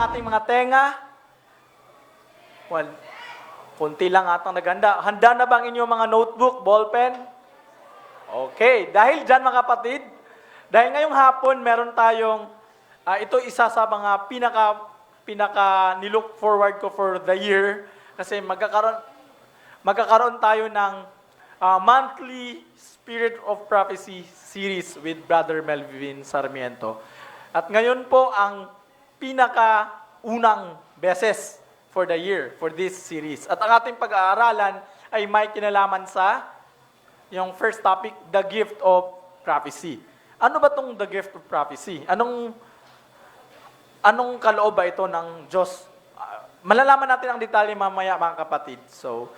ang ating mga tenga? Well, kunti lang atang naganda. Handa na ba ang inyong mga notebook, ballpen? Okay, dahil dyan mga kapatid, dahil ngayong hapon meron tayong, ito isa sa mga pinaka nilook forward ko for the year kasi magkakaroon tayo ng monthly Spirit of Prophecy series with Brother Melvin Sarmiento. At ngayon po ang pinaka-unang beses for the year, for this series. At ang ating pag-aaralan ay may kinalaman sa yung first topic, the gift of prophecy. Ano ba tong the gift of prophecy? Anong kaloob ba ito ng Diyos? Malalaman natin ang detalye mamaya mga kapatid. So,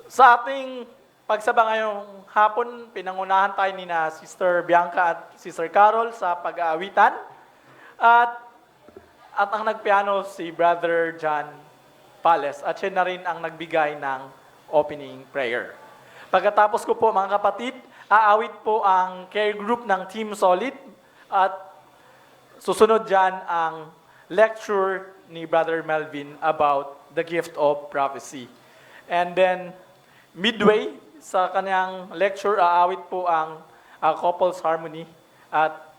sa ating pagsaba ngayong hapon, pinangunahan tayo ni na Sister Bianca at Sister Carol sa pag-aawitan. At ang nagpiano si Brother John Pales. At siya na rin ang nagbigay ng opening prayer. Pagkatapos ko po mga kapatid, aawit po ang care group ng Team Solid. At susunod dyan ang lecture ni Brother Melvin about the gift of prophecy. And then, midway sa kanyang lecture, aawit po ang couples harmony at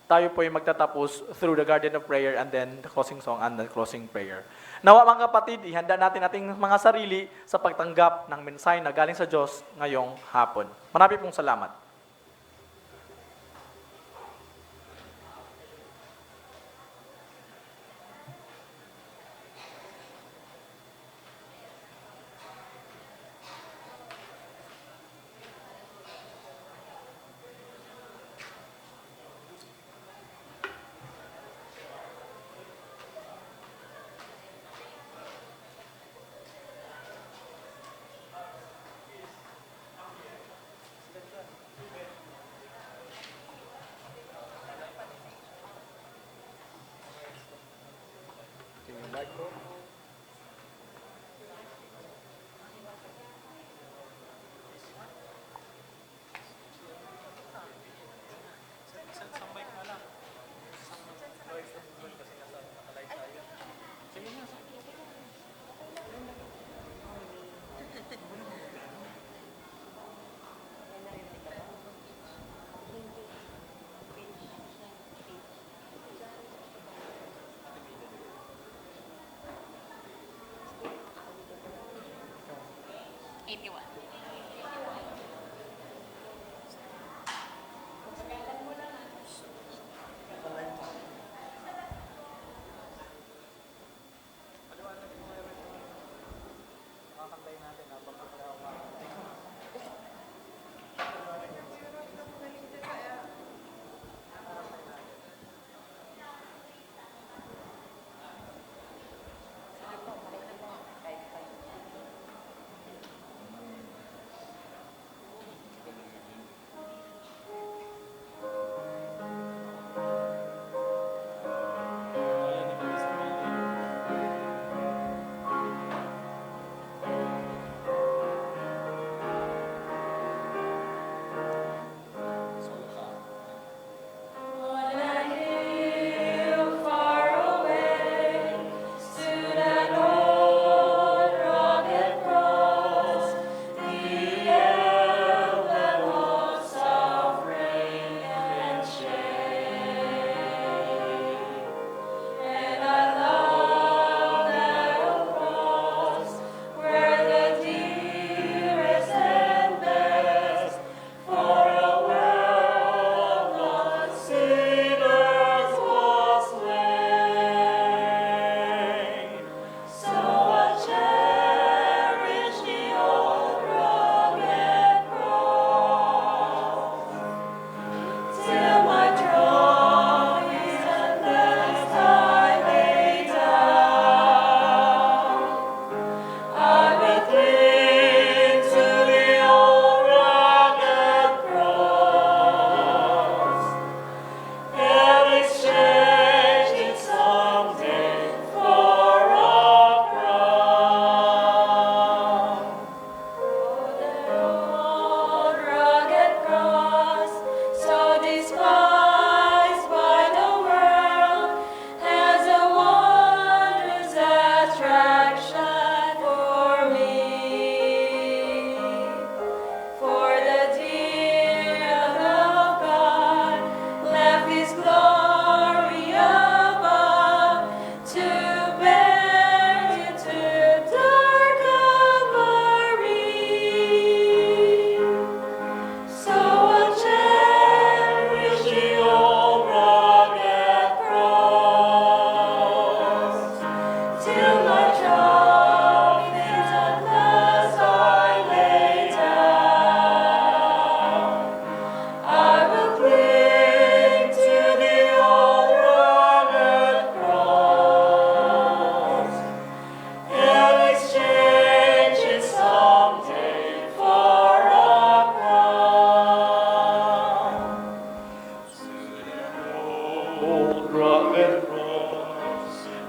tayo po ay magtatapos through the garden of prayer and then the closing song and the closing prayer. Nawa mga kapatid, ihanda natin ating mga sarili sa pagtanggap ng mensahe na galing sa Diyos ngayong hapon. Marami pong salamat.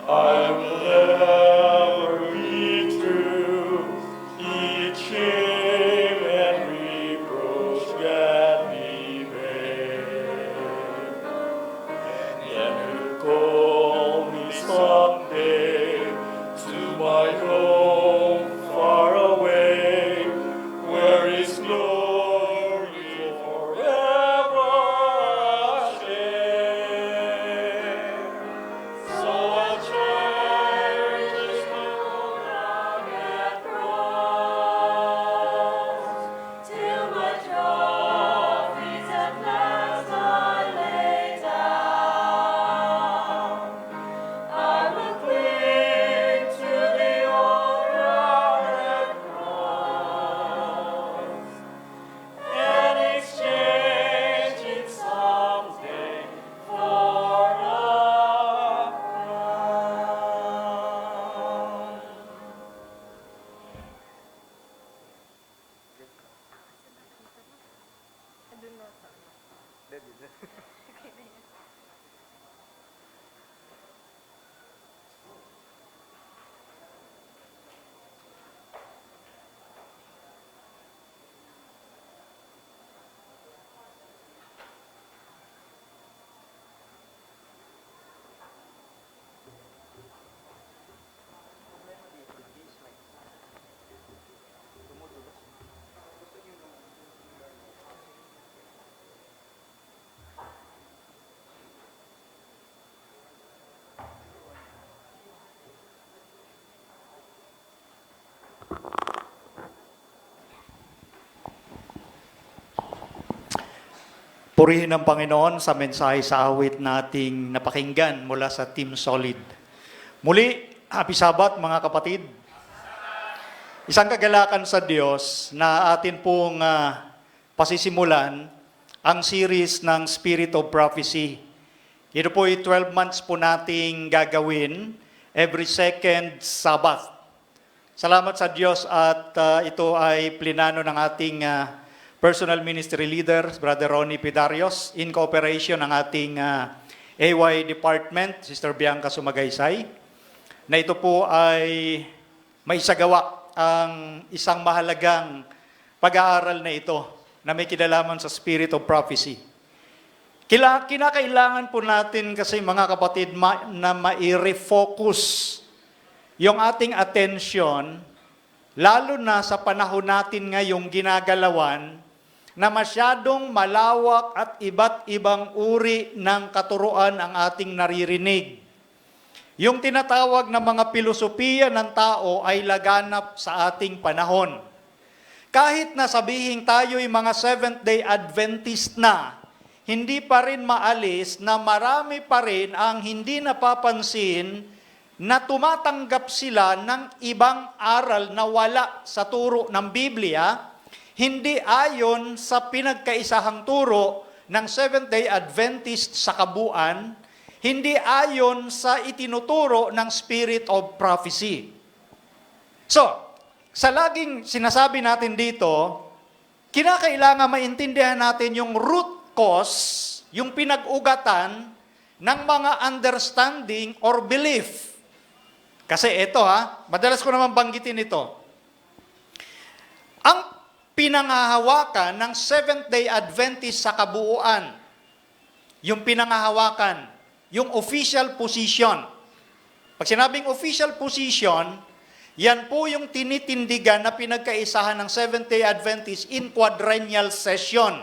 I will never be true. Each shame and reproach gladly bear. Yet you call me someday to my home far away, where is glory forever I'll share. So I'll cherish my rugged cross, till my trophies at last I lay down. I will cling to the old rugged cross and exchange it someday for a crown. Purihin ang Panginoon sa mensahe sa awit nating napakinggan mula sa Team Solid. Muli, happy Sabbath mga kapatid. Isang kagalakan sa Diyos na atin pong pasisimulan ang series ng Spirit of Prophecy. Ito po ay 12 months po nating gagawin every second Sabbath. Salamat sa Diyos at ito ay plinano ng ating personal ministry leader, Brother Ronnie Pidarios, in cooperation ng ating AY Department, Sister Bianca Sumagaysay, na ito po ay may isagawa ang isang mahalagang pag-aaral na ito na may kinalaman sa Spirit of Prophecy. Kinakailangan po natin kasi mga kapatid na mai-refocus yung ating attention, lalo na sa panahon natin ngayong ginagalawan, na masyadong malawak at iba't ibang uri ng katuruan ang ating naririnig. Yung tinatawag na mga pilosopiya ng tao ay laganap sa ating panahon. Kahit na sabihin tayo'y mga Seventh-day Adventist na, hindi pa rin maalis na marami pa rin ang hindi napapansin na tumatanggap sila ng ibang aral na wala sa turo ng Biblia, hindi ayon sa pinagkaisahang turo ng Seventh-day Adventist sa kabuuan, hindi ayon sa itinuturo ng Spirit of Prophecy. So, sa laging sinasabi natin dito, kinakailangan maintindihan natin yung root cause, yung pinag-ugatan ng mga understanding or belief. Kasi ito madalas ko naman banggitin ito. Ang pinangahawakan ng Seventh-day Adventist sa kabuuan, yung pinangahawakan, yung official position. Pag sinabing official position, yan po yung tinitindigan na pinagkaisahan ng Seventh-day Adventist in quadrennial session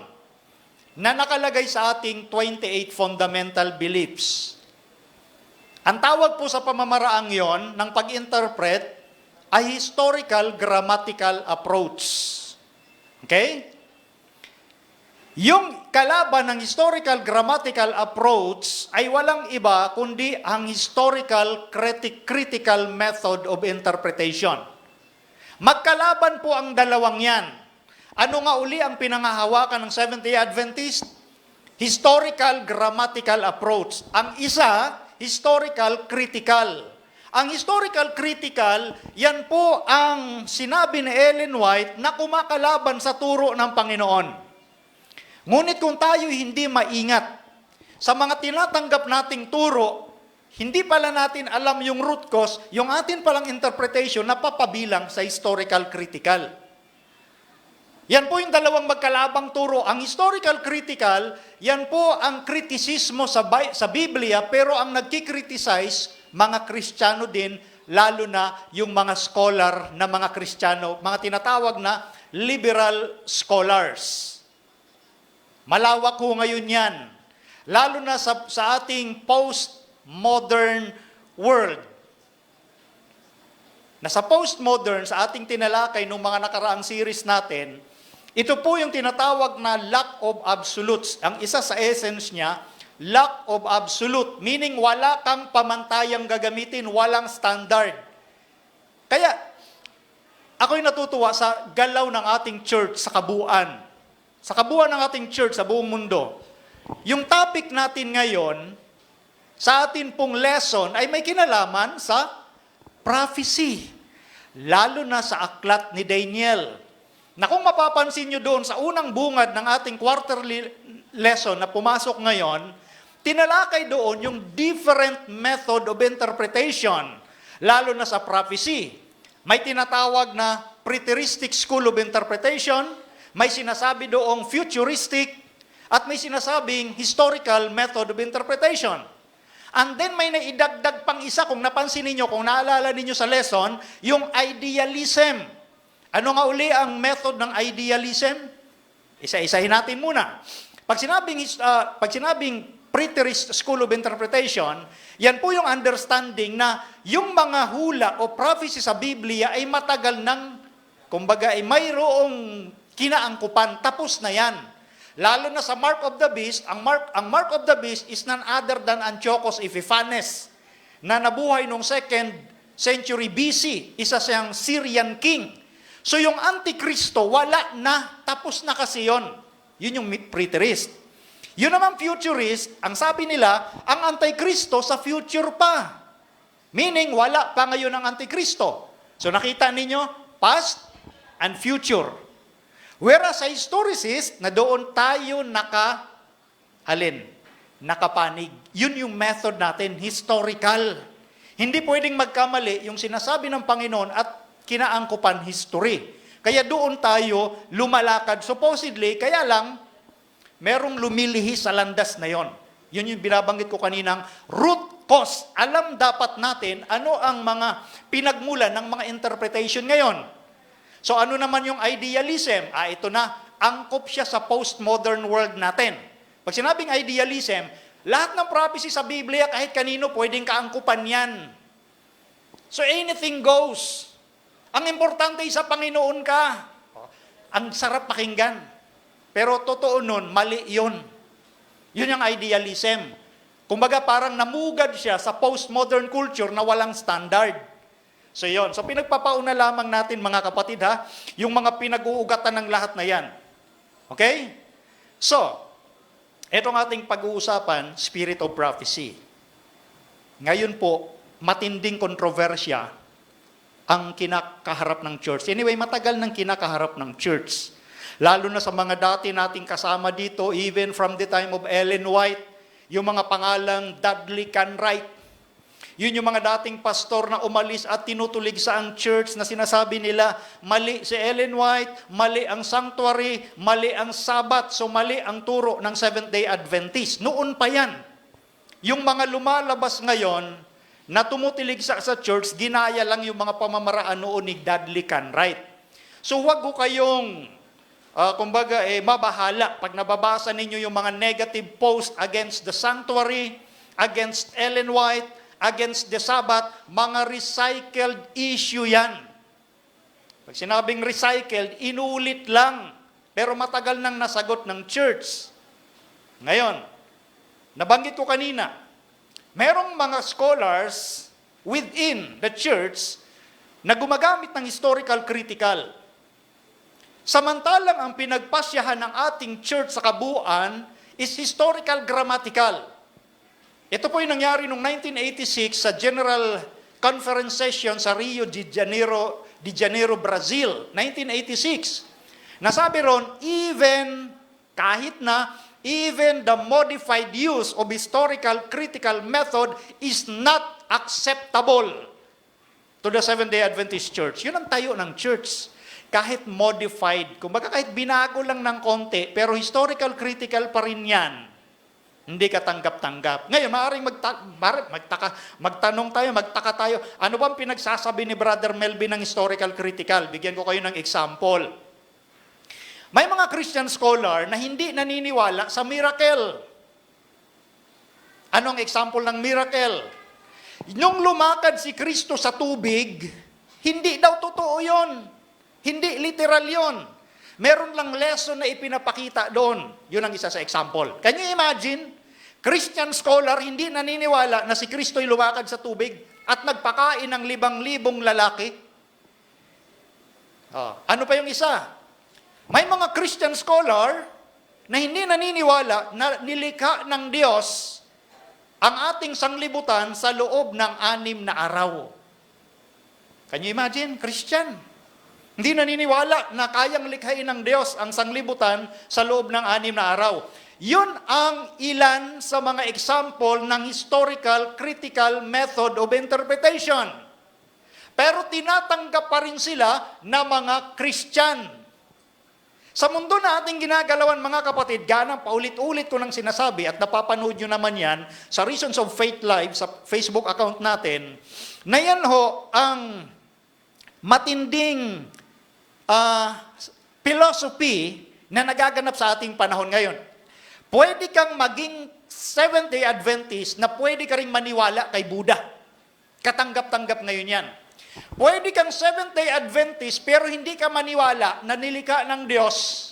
na nakalagay sa ating 28 fundamental beliefs. Ang tawag po sa pamamaraang yon ng pag-interpret ay historical grammatical approach. Okay? Yung kalaban ng historical grammatical approach ay walang iba kundi ang historical critical method of interpretation. Magkalaban po ang dalawang yan. Ano nga uli ang pinangahawakan ng Seventh-day Adventist? Historical grammatical approach. Ang isa, historical critical. Ang historical critical, yan po ang sinabi ni Ellen White na kumakalaban sa turo ng Panginoon. Ngunit kung tayo hindi maingat sa mga tinatanggap nating turo, hindi pala natin alam yung root cause, yung atin palang interpretation na papabilang sa historical critical. Yan po yung dalawang magkalabang turo. Ang historical critical, yan po ang kritisismo sa Biblia, pero ang nagkikriticize, mga Kristiyano din, lalo na yung mga scholar na mga Kristiyano, mga tinatawag na liberal scholars. Malawak ho ngayon yan. Lalo na sa ating postmodern world. Na sa postmodern, sa ating tinalakay nung mga nakaraang series natin, ito po yung tinatawag na lack of absolutes. Ang isa sa essence niya, lack of absolute. Meaning wala kang pamantayang gagamitin, walang standard. Kaya, ako'y natutuwa sa galaw ng ating church sa kabuuan. Sa kabuuan ng ating church sa buong mundo. Yung topic natin ngayon, sa atin pong lesson, ay may kinalaman sa prophecy. Lalo na sa aklat ni Daniel. Na kung mapapansin nyo doon sa unang bungad ng ating quarterly lesson na pumasok ngayon, tinalakay doon yung different method of interpretation, lalo na sa prophecy. May tinatawag na preteristic school of interpretation, may sinasabi doong futuristic, at may sinasabing historical method of interpretation. And then may naidagdag pang isa, kung napansin ninyo, kung naalala ninyo sa lesson, yung idealism. Ano nga uli ang method ng idealism? Isa-isahin natin muna. Pag sinabing preterist school of interpretation, yan po yung understanding na yung mga hula o prophecy sa Biblia ay matagal nang, kumbaga ay mayroong kinaangkupan, tapos na yan. Lalo na sa Mark of the Beast, ang Mark of the Beast is none other than Antiochus Epiphanes, na nabuhay noong 2nd century BC, isa siyang Syrian king. So yung Antikristo, wala na, tapos na kasi yun. Yun yung preterist. Yun naman futurist, ang sabi nila, ang Antikristo sa future pa. Meaning, wala pa ngayon ang Antikristo. So nakita ninyo, past and future. Whereas sa historicist, na doon tayo nakapanig. Yun yung method natin, historical. Hindi pwedeng magkamali yung sinasabi ng Panginoon at kinaangkupan history. Kaya doon tayo lumalakad. Supposedly, kaya lang, merong lumilihis sa landas na yon. Yun yung binabanggit ko kaninang root cause. Alam dapat natin ano ang mga pinagmulan ng mga interpretation ngayon. So ano naman yung idealism? Ito na, angkop siya sa postmodern world natin. Pag sinabing idealism, lahat ng prophecy sa Biblia, kahit kanino, pwedeng kaangkupan yan. So anything goes. Ang importante sa Panginoon ka. Ang sarap pakinggan. Pero totoo nun, mali yun. Yun yung idealism. Kumbaga parang namugad siya sa postmodern culture na walang standard. So yun. So pinagpapauna lamang natin mga kapatid ha, yung mga pinag-uugatan ng lahat na yan. Okay? So, etong ating pag-uusapan, spirit of prophecy. Ngayon po, matinding kontrobersya ang kinakaharap ng church. Anyway, matagal nang kinakaharap ng church. Lalo na sa mga dati nating kasama dito, even from the time of Ellen White, yung mga pangalang Dudley Canright. Yun yung mga dating pastor na umalis at tinutulig sa ang church na sinasabi nila, mali si Ellen White, mali ang sanctuary, mali ang Sabbath, so mali ang turo ng Seventh-day Adventist. Noon pa yan. Yung mga lumalabas ngayon na tumutilig sa church, ginaya lang yung mga pamamaraan noon ni Dudley Canright. So wag ko kayong, mabahala pag nababasa ninyo yung mga negative post against the sanctuary, against Ellen White, against the Sabbath, mga recycled issue yan. Pag sinabing recycled, inulit lang, pero matagal nang nasagot ng church. Ngayon, nabanggit ko kanina, merong mga scholars within the church na gumagamit ng historical critical. Samantalang ang pinagpasyahan ng ating church sa kabuuan is historical grammatical. Ito po yung nangyari noong 1986 sa General Conference Session sa Rio de Janeiro, Brazil, 1986. Nasabi ron, even kahit na even the modified use of historical critical method is not acceptable to the Seventh-day Adventist Church. Yun ang tayo ng church. Kahit modified, kumbaga kahit binago lang ng konti, pero historical critical pa rin yan. Hindi ka tanggap-tanggap. Ngayon, maaaring magtanong tayo, magtaka tayo, ano bang pinagsasabi ni Brother Melvin ng historical critical? Bigyan ko kayo ng example. May mga Christian scholar na hindi naniniwala sa miracle. Anong example ng miracle? Nung lumakad si Kristo sa tubig, hindi daw totoo yon. Hindi literal yon. Meron lang lesson na ipinapakita doon. Yun ang isa sa example. Can you imagine? Christian scholar hindi naniniwala na si Kristo'y lumakad sa tubig at nagpakain ng 5,000 lalaki. Ano pa yung isa? May mga Christian scholar na hindi naniniwala na nilikha ng Diyos ang ating sanglibutan sa loob ng 6 na araw. Can you imagine? Christian. Hindi naniniwala na kayang likhain ng Diyos ang sanglibutan sa loob ng 6 na araw. Yun ang ilan sa mga example ng historical critical method of interpretation. Pero tinatanggap pa rin sila na mga Christian. Sa mundo na ating ginagalawan, mga kapatid, ganang paulit-ulit ko nang sinasabi at napapanood nyo naman yan sa Reasons of Faith Live, sa Facebook account natin, na yan ho ang matinding philosophy na nagaganap sa ating panahon ngayon. Pwede kang maging Seventh-day Adventist na pwede ka rin maniwala kay Buddha. Katanggap-tanggap ngayon yan. Pwede kang Seventh-day Adventist pero hindi ka maniwala na nilikha ng Diyos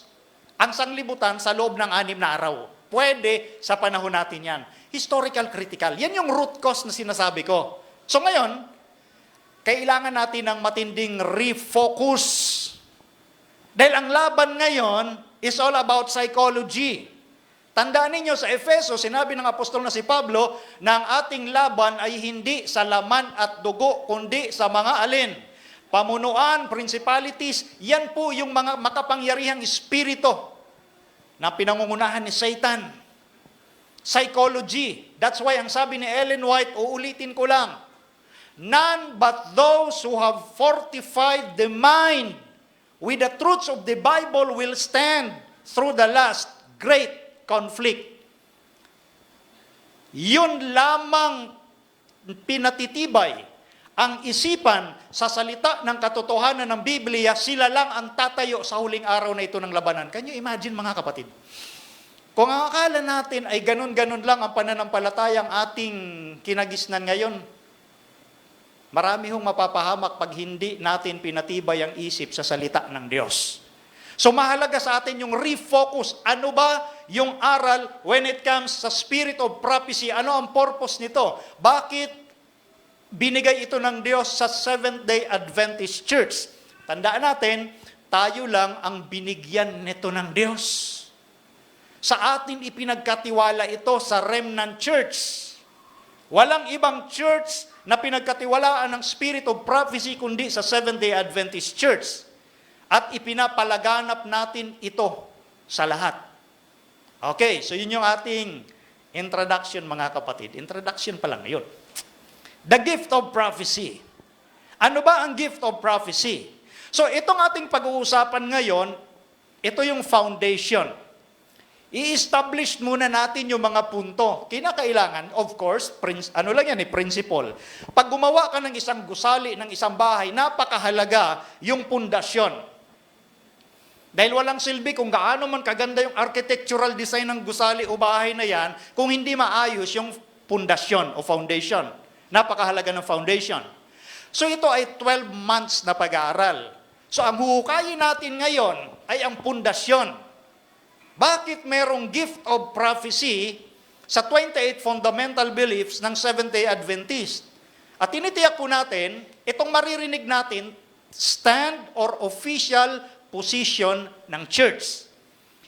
ang sanglibutan sa loob ng 6 na araw. Pwede sa panahon natin yan. Historical critical. Yan yung root cause na sinasabi ko. So ngayon, kailangan natin ng matinding refocus. Dahil ang laban ngayon is all about psychology. Tandaan ninyo sa Efeso, sinabi ng apostol na si Pablo na ang ating laban ay hindi sa laman at dugo, kundi sa mga alin? Pamunuan, principalities, yan po yung mga makapangyarihang espirito na pinangungunahan ni Satan. Psychology. That's why ang sabi ni Ellen White, uulitin ko lang, none but those who have fortified the mind with the truths of the Bible will stand through the last great conflict. Yun lamang pinatitibay ang isipan sa salita ng katotohanan ng Biblia, sila lang ang tatayo sa huling araw na ito ng labanan. Can you imagine, mga kapatid? Kung ang akala natin ay ganun-ganun lang ang pananampalatayang ating kinagisnan ngayon, marami hong mapapahamak pag hindi natin pinatibay ang isip sa salita ng Diyos. So mahalaga sa atin yung refocus. Ano ba yung aral when it comes sa spirit of prophecy? Ano ang purpose nito? Bakit binigay ito ng Diyos sa Seventh-day Adventist Church? Tandaan natin, tayo lang ang binigyan nito ng Diyos. Sa atin ipinagkatiwala ito sa Remnant Church. Walang ibang church na pinagkatiwalaan ng spirit of prophecy kundi sa Seventh-day Adventist Church. At ipinapalaganap natin ito sa lahat. Okay, so yun yung ating introduction, mga kapatid. Introduction pa lang yun. The gift of prophecy. Ano ba ang gift of prophecy? So itong ating pag-uusapan ngayon, ito yung foundation. I-establish muna natin yung mga punto. Kinakailangan, of course, principle. Pag gumawa ka ng isang gusali, ng isang bahay, napakahalaga yung pundasyon. Dahil walang silbi kung gaano man kaganda yung architectural design ng gusali o bahay na yan, kung hindi maayos yung pundasyon o foundation. Napakahalaga ng foundation. So ito ay 12 months na pag-aaral. So ang huhukayin natin ngayon ay ang pundasyon. Bakit merong gift of prophecy sa 28 fundamental beliefs ng Seventh-day Adventist? At tinitiyak po natin, itong maririnig natin, stand or official position ng church.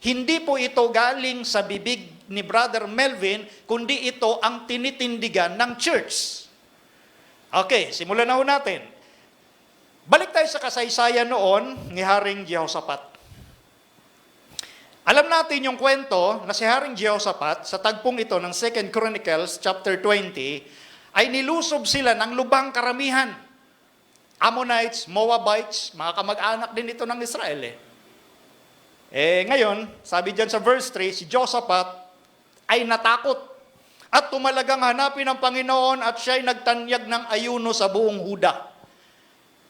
Hindi po ito galing sa bibig ni Brother Melvin, kundi ito ang tinitindigan ng church. Okay, simulan na ho natin. Balik tayo sa kasaysayan noon ni Haring Jehoshaphat. Alam natin yung kwento na si Haring Jehoshaphat sa tagpong ito ng 2 Chronicles chapter 20 ay nilusob sila ng lubhang karamihan. Ammonites, Moabites, mga kamag-anak din ito ng Israel ngayon, sabi diyan sa verse 3, si Jehoshaphat ay natakot at tumalagang hanapin ang Panginoon at siya'y nagtanyag ng ayuno sa buong Huda.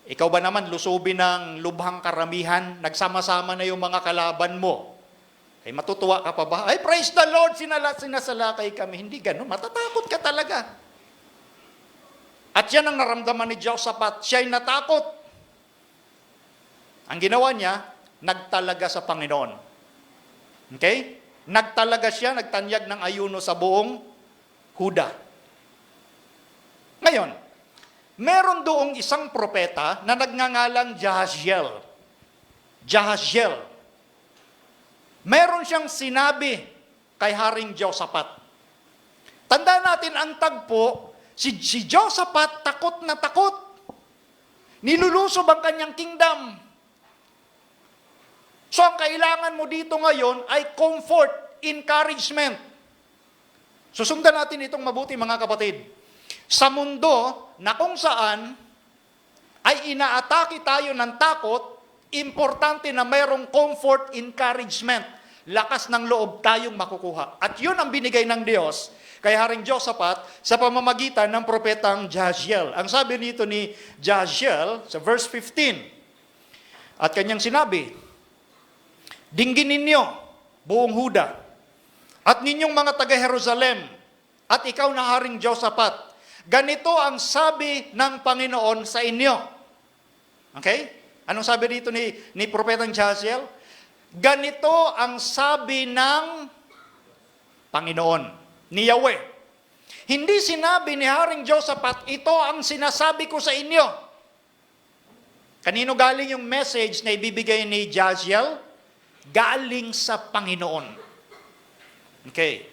Ikaw ba naman lusubin ng lubhang karamihan, nagsama-sama na yung mga kalaban mo? Ay matutuwa ka pa ba? Ay praise the Lord, sinasalakay kami. Hindi ganun, matatakot ka talaga. At yan ang naramdaman ni Jehoshaphat, siya'y natakot. Ang ginawa niya, nagtalaga sa Panginoon. Okay? Nagtalaga siya, nagtanyag ng ayuno sa buong Huda. Ngayon, meron doong isang propeta na nagngangalang Jahaziel. Jahaziel. Meron siyang sinabi kay Haring Jehoshaphat. Tandaan natin ang tagpo, si Jehoshaphat takot na takot. Nilulusob ang kanyang kingdom. So ang kailangan mo dito ngayon ay comfort, encouragement. Susundan natin itong mabuti mga kapatid. Sa mundo na kung saan ay inaatake tayo ng takot, importante na mayroong comfort, encouragement, lakas ng loob tayong makukuha. At yun ang binigay ng Diyos kay Haring Jehoshaphat sa pamamagitan ng propetang Jahaziel. Ang sabi nito ni Jahaziel sa verse 15, at kanyang sinabi, dinggin ninyo, buong Huda, at ninyong mga taga-Jerusalem, at ikaw na Haring Jehoshaphat, ganito ang sabi ng Panginoon sa inyo. Okay? Anong sabi dito ni Propetang Jahaziel? Ganito ang sabi ng Panginoon, ni Yahweh. Hindi sinabi ni Haring Jehoshaphat, ito ang sinasabi ko sa inyo. Kanino galing yung message na ibibigay ni Jahaziel? Galing sa Panginoon. Okay.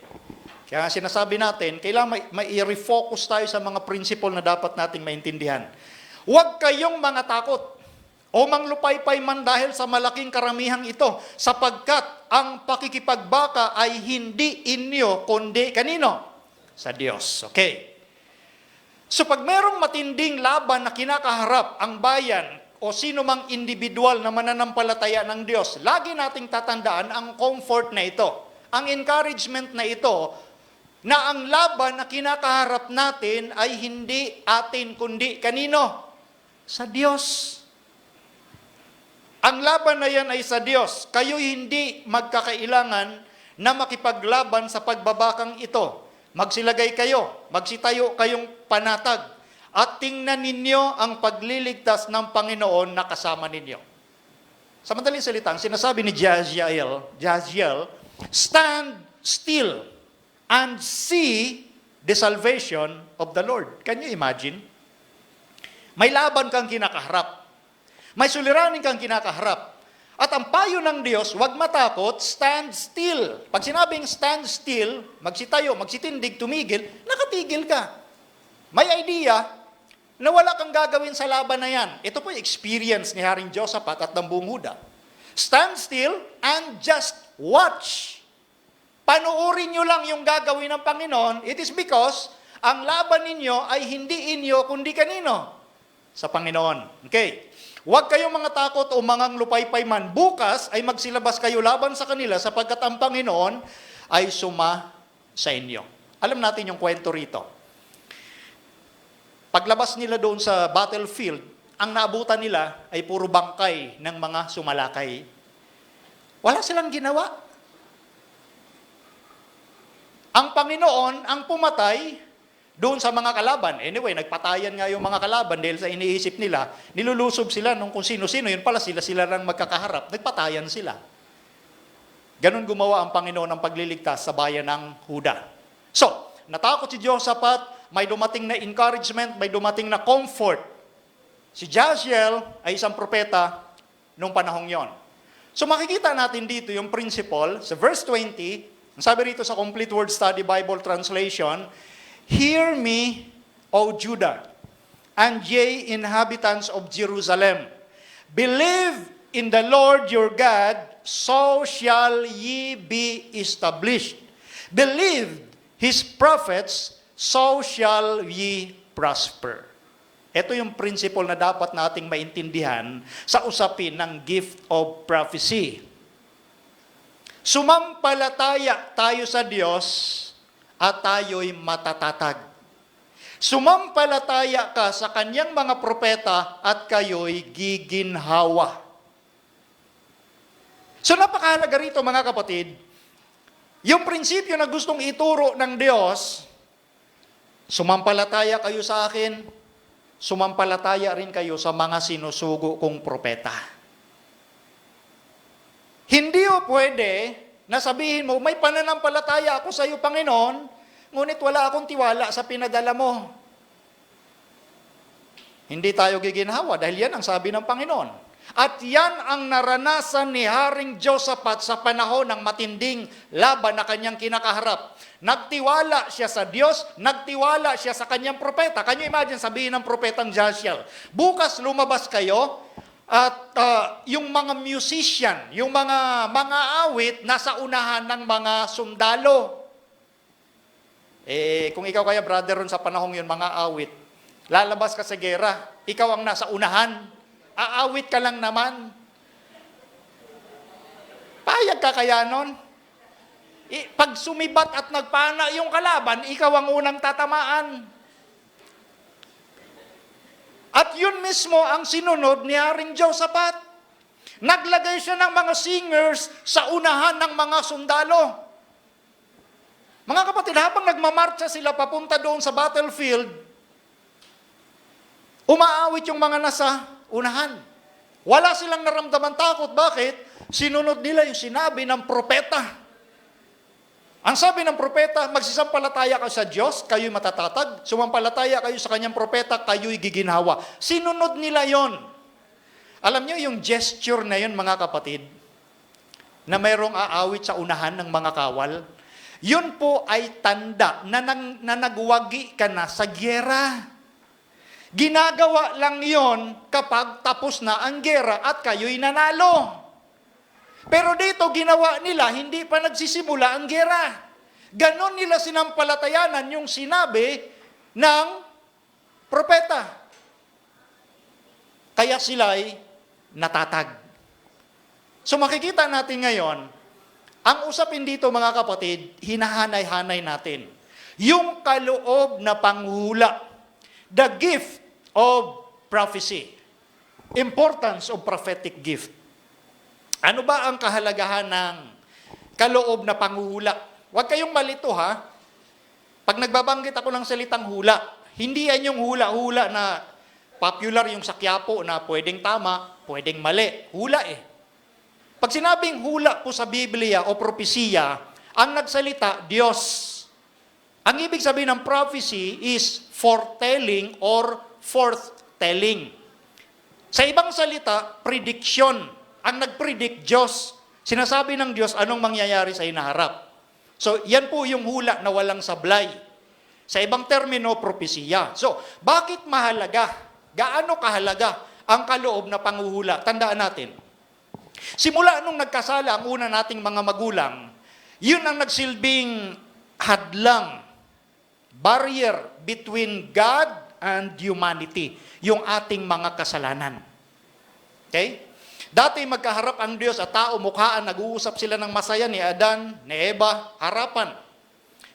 Kaya sinasabi natin, kailangan mai-refocus tayo sa mga principle na dapat nating maintindihan. Huwag kayong mga takot o manglupaypay man dahil sa malaking karamihang ito, sapagkat ang pakikipagbaka ay hindi inyo, kundi kanino? Sa Diyos. Okay. So pag merong matinding laban na kinakaharap ang bayan, o sino mang individual na mananampalataya ng Diyos, lagi nating tatandaan ang comfort na ito, ang encouragement na ito, na ang laban na kinakaharap natin ay hindi atin kundi kanino? Sa Diyos. Ang laban na yan ay sa Diyos. Kayo hindi magkakailangan na makipaglaban sa pagbabakang ito. Magsilagay kayo, magsitayo kayong panatag, at tingnan ninyo ang pagliligtas ng Panginoon na kasama ninyo. Sa madaling salita, ang sinasabi ni Jahaziel, stand still and see the salvation of the Lord. Can you imagine? May laban kang kinakaharap. May suliranin kang kinakaharap. At ang payo ng Diyos, huwag matakot, stand still. Pag sinabing stand still, magsitayo, magsitindig, tumigil, nakatigil ka. May idea na wala kang gagawin sa laban na yan. Ito po yung experience ni Haring Jehoshaphat at ng buong Huda. Stand still and just watch. Panuorin nyo lang yung gagawin ng Panginoon. It is because ang laban ninyo ay hindi inyo, kundi kanino? Sa Panginoon. Okay. Huwag kayong mga takot o mangang lupaypay man. Bukas ay magsilabas kayo laban sa kanila sapagkat ang Panginoon ay suma sa inyo. Alam natin yung kwento rito. Paglabas nila doon sa battlefield, ang naabutan nila ay puro bangkay ng mga sumalakay. Wala silang ginawa. Ang Panginoon ang pumatay doon sa mga kalaban. Anyway, nagpatayan nga yung mga kalaban dahil sa iniisip nila, nilulusob sila nung kung sino-sino, yun pala sila lang magkakaharap. Nagpatayan sila. Ganon gumawa ang Panginoon ng pagliligtas sa bayan ng Huda. So, natakot si Jehoshaphat, may dumating na encouragement, may dumating na comfort. Si Jahaziel ay isang propeta nung panahong yon. So makikita natin dito yung principle sa verse 20, ang sabi rito sa Complete Word Study Bible Translation, hear me, O Judah, and ye inhabitants of Jerusalem. Believe in the Lord your God, so shall ye be established. Believe his prophets, so shall ye prosper. Ito yung principle na dapat nating maintindihan sa usapin ng gift of prophecy. Sumampalataya tayo sa Diyos at tayo'y matatatag. Sumampalataya ka sa kanyang mga propeta at kayo'y giginhawa. So napakahalaga rito mga kapatid, yung prinsipyo na gustong ituro ng Diyos, sumampalataya kayo sa akin, sumampalataya rin kayo sa mga sinusugo kong propeta. Hindi o pwede na sabihin mo, may pananampalataya ako sa iyo, Panginoon, ngunit wala akong tiwala sa pinadala mo. Hindi tayo giginhawa dahil yan ang sabi ng Panginoon. At yan ang naranasan ni Haring Josaphat sa panahon ng matinding laban na kanyang kinakaharap. Nagtiwala siya sa Diyos, nagtiwala siya sa kanyang propeta. Can you imagine sabihin ng propetang Jaziel, bukas lumabas kayo at yung mga musician, yung mga awit nasa unahan ng mga sundalo. Kung ikaw kaya brother ron sa panahong yun, mga awit, lalabas ka sa gera, ikaw ang nasa unahan, aawit ka lang naman. Payag ka kaya nun? Pag sumibat at nagpana yung kalaban, ikaw ang unang tatamaan. At yun mismo ang sinunod ni Haring Josaphat. Naglagay siya ng mga singers sa unahan ng mga sundalo. Mga kapatid, habang nagmamarcha sila papunta doon sa battlefield, umaawit yung mga nasa unahan. Wala silang naramdaman takot. Bakit? Sinunod nila yung sinabi ng propeta. Ang sabi ng propeta, magsisampalataya ka sa Diyos, kayo'y matatatag. Sumampalataya kayo sa kanyang propeta, kayo'y giginhawa. Sinunod nila yon. Alam niyo yung gesture na yon, mga kapatid, na mayroong aawit sa unahan ng mga kawal, yun po ay tanda na nagwagi ka na sa gyera. Ginagawa lang yon kapag tapos na ang gera at kayo'y nanalo. Pero dito ginawa nila, hindi pa nagsisimula ang gera. Ganon nila sinampalatayanan yung sinabi ng propeta. Kaya sila'y natatag. So makikita natin ngayon, ang usapin dito mga kapatid, hinahanay-hanay natin. Yung kaloob na panghula, the gift of prophecy. Importance of prophetic gift. Ano ba ang kahalagahan ng kaloob na panghuhula? Huwag kayong malito ha. Pag nagbabanggit ako ng salitang hula, hindi yan yung hula-hula na popular yung sa Quiapo na pwedeng tama, pwedeng mali. Hula eh. Pag sinabing hula po sa Biblia o propesiya, ang nagsalita, Diyos. Ang ibig sabihin ng prophecy is foretelling or forthtelling. Sa ibang salita, prediction. Ang nag-predict, Diyos. Sinasabi ng Diyos anong mangyayari sa hinaharap. So, yan po yung hula na walang sablay. Sa ibang termino, propesiya. So, bakit mahalaga? Gaano kahalaga ang kaloob na panghuhula? Tandaan natin. Simula nung nagkasala ang una nating mga magulang, yun ang nagsilbing hadlang, barrier between God and humanity, yung ating mga kasalanan. Okay? Dati magkaharap ang Diyos at tao, mukhaan, nag-uusap sila ng masaya ni Adan, ni Eva, harapan.